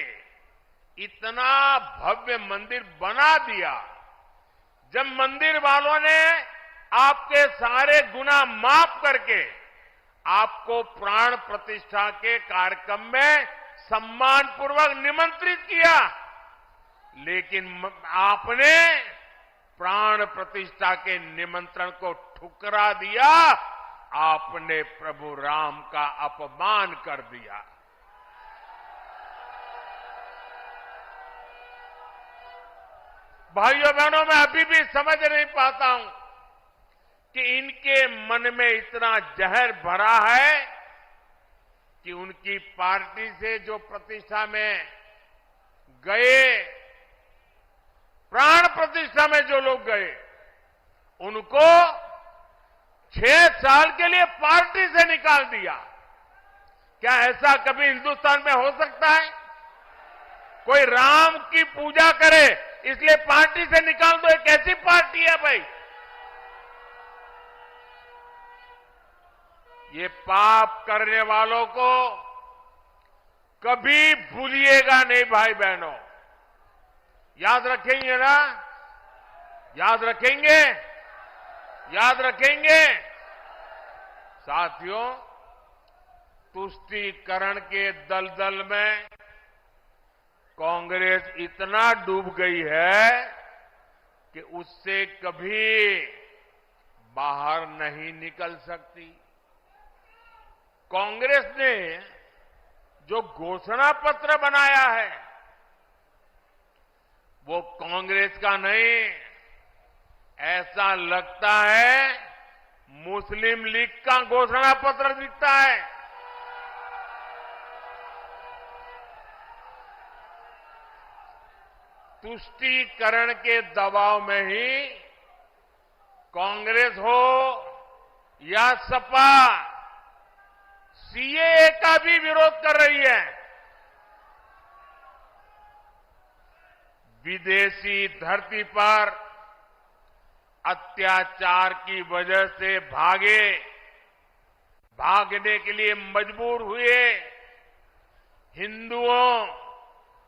[SPEAKER 5] इतना भव्य मंदिर बना दिया, जब मंदिर वालों ने आपके सारे गुनाह माफ करके आपको प्राण प्रतिष्ठा के कार्यक्रम में सम्मानपूर्वक निमंत्रित किया, लेकिन आपने प्राण प्रतिष्ठा के निमंत्रण को ठुकरा दिया, आपने प्रभु राम का अपमान कर दिया। भाइयों बहनों, मैं अभी भी समझ नहीं पाता हूं कि इनके मन में इतना जहर भरा है कि उनकी पार्टी से जो प्रतिष्ठा में गए, प्राण प्रतिष्ठा में जो लोग गए, उनको 6 साल के लिए पार्टी से निकाल दिया। क्या ऐसा कभी हिंदुस्तान में हो सकता है? कोई राम की पूजा करे इसलिए पार्टी से निकाल दो, एक ऐसी पार्टी है भाई? ये पाप करने वालों को कभी भूलिएगा नहीं भाई बहनों, याद रखेंगे ना? याद रखेंगे? याद रखेंगे? साथियों, तुष्टीकरण के दलदल में कांग्रेस इतना डूब गई है कि उससे कभी बाहर नहीं निकल सकती। कांग्रेस ने जो घोषणा पत्र बनाया है वो कांग्रेस का नहीं, ऐसा लगता है मुस्लिम लीग का घोषणा पत्र दिखता है। तुष्टीकरण के दबाव में ही कांग्रेस हो या सपा सीएए का भी विरोध कर रही है। विदेशी धरती पर अत्याचार की वजह से भागने के लिए मजबूर हुए हिंदुओं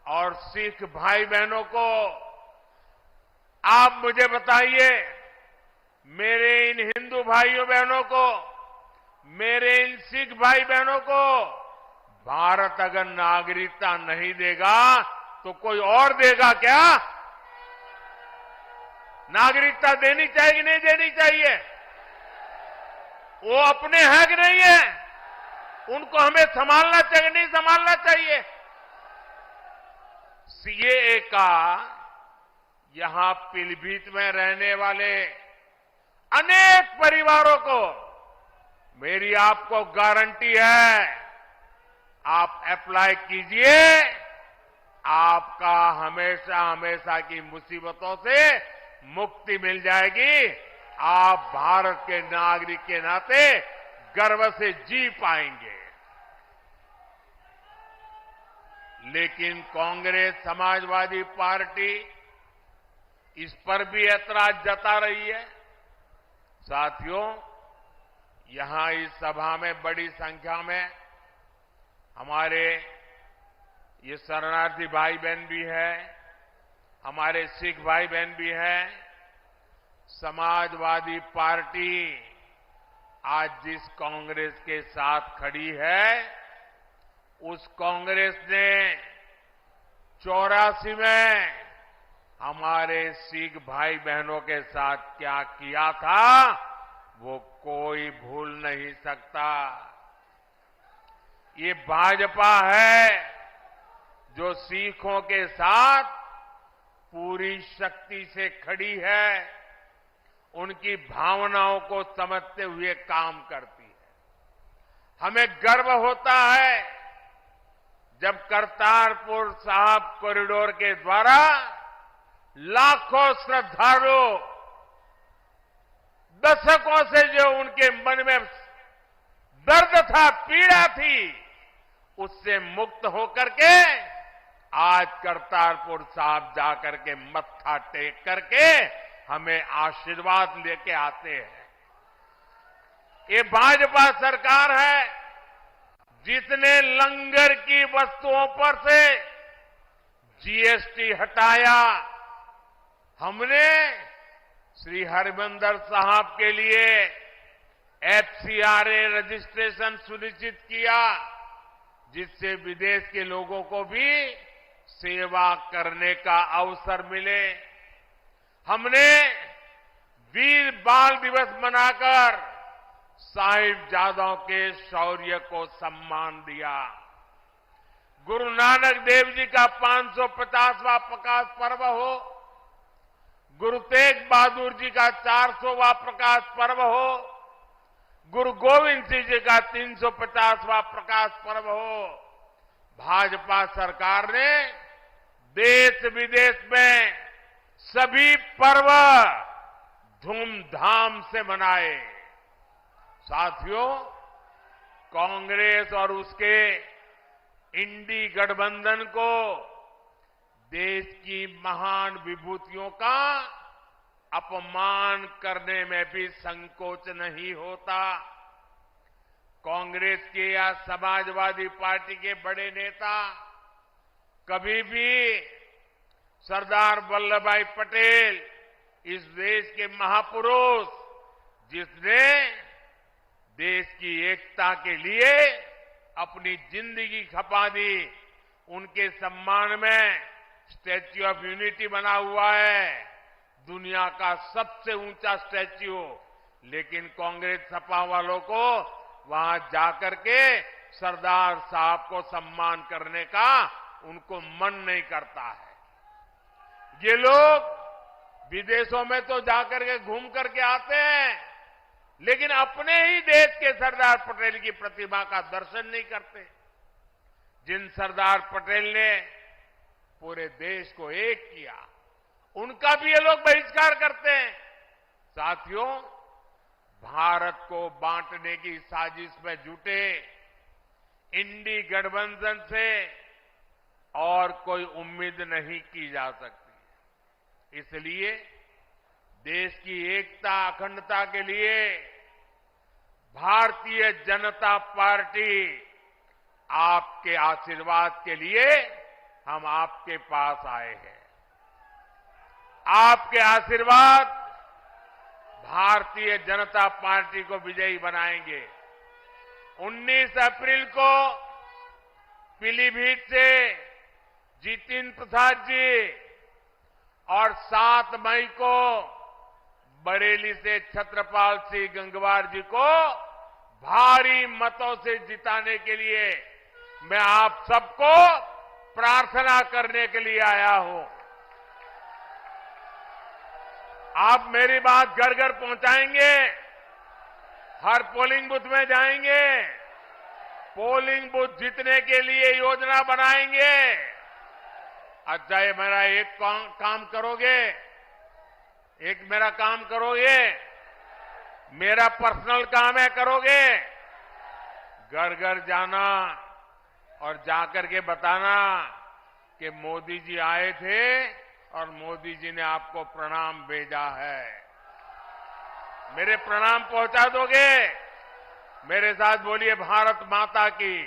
[SPEAKER 5] और सिख भाई बहनों को आप मुझे बताइए, मेरे इन हिंदू भाइयों बहनों को, मेरे इन सिख भाई बहनों को भारत अगर नागरिकता नहीं देगा तो कोई और देगा क्या? नागरिकता देनी चाहिए कि नहीं देनी चाहिए? वो अपने हैं कि नहीं है? उनको हमें संभालना चाहिए नहीं संभालना चाहिए? सीएए का यहां पीलीभीत में रहने वाले अनेक परिवारों को मेरी आपको गारंटी है, आप अप्लाई कीजिए, आपका हमेशा हमेशा की मुसीबतों से मुक्ति मिल जाएगी। आप भारत के नागरिक के नाते गर्व से जी पाएंगे। लेकिन कांग्रेस समाजवादी पार्टी इस पर भी ऐतराज जता रही है। साथियों, यहां इस सभा में बड़ी संख्या में हमारे ये शरणार्थी भाई बहन भी है, हमारे सिख भाई बहन भी हैं। समाजवादी पार्टी आज जिस कांग्रेस के साथ खड़ी है, उस कांग्रेस ने 84 में हमारे सिख भाई बहनों के साथ क्या किया था वो कोई भूल नहीं सकता। ये भाजपा है जो सिखों के साथ पूरी शक्ति से खड़ी है, उनकी भावनाओं को समझते हुए काम करती है। हमें गर्व होता है जब करतारपुर साहिब कॉरिडोर के द्वारा लाखों श्रद्धालु दशकों से जो उनके मन में दर्द था, पीड़ा थी, उससे मुक्त होकर के आज करतारपुर साहब जाकर के मत्था टेक करके हमें आशीर्वाद लेके आते हैं। ये भाजपा सरकार है जिसने लंगर की वस्तुओं पर से जीएसटी हटाया। हमने श्री हरमंदिर साहब के लिए एफसीआरए रजिस्ट्रेशन सुनिश्चित किया, जिससे विदेश के लोगों को भी सेवा करने का अवसर मिले। हमने वीर बाल दिवस मनाकर साहिबजादों के शौर्य को सम्मान दिया। गुरु नानक देव जी का 550वां प्रकाश पर्व हो, गुरु तेग बहादुर जी का 400वां प्रकाश पर्व हो, गुरु गोविंद सिंह जी का 350वां प्रकाश पर्व हो, भाजपा सरकार ने देश विदेश में सभी पर्व धूमधाम से मनाए। साथियों, कांग्रेस और उसके इंडी गठबंधन को देश की महान विभूतियों का अपमान करने में भी संकोच नहीं होता। कांग्रेस के या समाजवादी पार्टी के बड़े नेता कभी भी सरदार वल्लभ भाई पटेल, इस देश के महापुरुष जिसने देश की एकता के लिए अपनी जिंदगी खपा दी, उनके सम्मान में स्टैच्यू ऑफ यूनिटी बना हुआ है, दुनिया का सबसे ऊंचा स्टैच्यू। लेकिन कांग्रेस सपा वालों को वहां जाकर के सरदार साहब को सम्मान करने का उनको मन नहीं करता है। ये लोग विदेशों में तो जाकर के घूम करके आते हैं, लेकिन अपने ही देश के सरदार पटेल की प्रतिमा का दर्शन नहीं करते, जिन सरदार पटेल ने पूरे देश को एक किया, उनका भी ये लोग बहिष्कार करते हैं। साथियों, भारत को बांटने की साजिश में जुटे इंडी गठबंधन से और कोई उम्मीद नहीं की जा सकती। इसलिए देश की एकता अखंडता के लिए भारतीय जनता पार्टी आपके आशीर्वाद के लिए हम आपके पास आए हैं। आपके आशीर्वाद भारतीय जनता पार्टी को विजयी बनाएंगे। 19 अप्रैल को पीलीभीत से जितिन प्रसाद जी और 7 मई को बरेली से छत्रपाल सिंह गंगवार जी को भारी मतों से जिताने के लिए मैं आप सबको प्रार्थना करने के लिए आया हूं। आप मेरी बात घर घर पहुंचाएंगे, हर पोलिंग बूथ में जाएंगे, पोलिंग बूथ जीतने के लिए योजना बनाएंगे। अच्छा, ये मेरा एक काम करोगे, एक मेरा काम करोगे, मेरा पर्सनल काम है, करोगे? घर घर जाना और जाकर के बताना कि मोदी जी आए थे और मोदी जी ने आपको प्रणाम भेजा है। मेरे प्रणाम पहुंचा दोगे? मेरे साथ बोलिए, भारत माता की,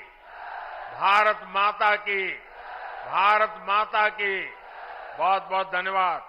[SPEAKER 5] भारत माता की, भारत माता की। बहुत बहुत धन्यवाद।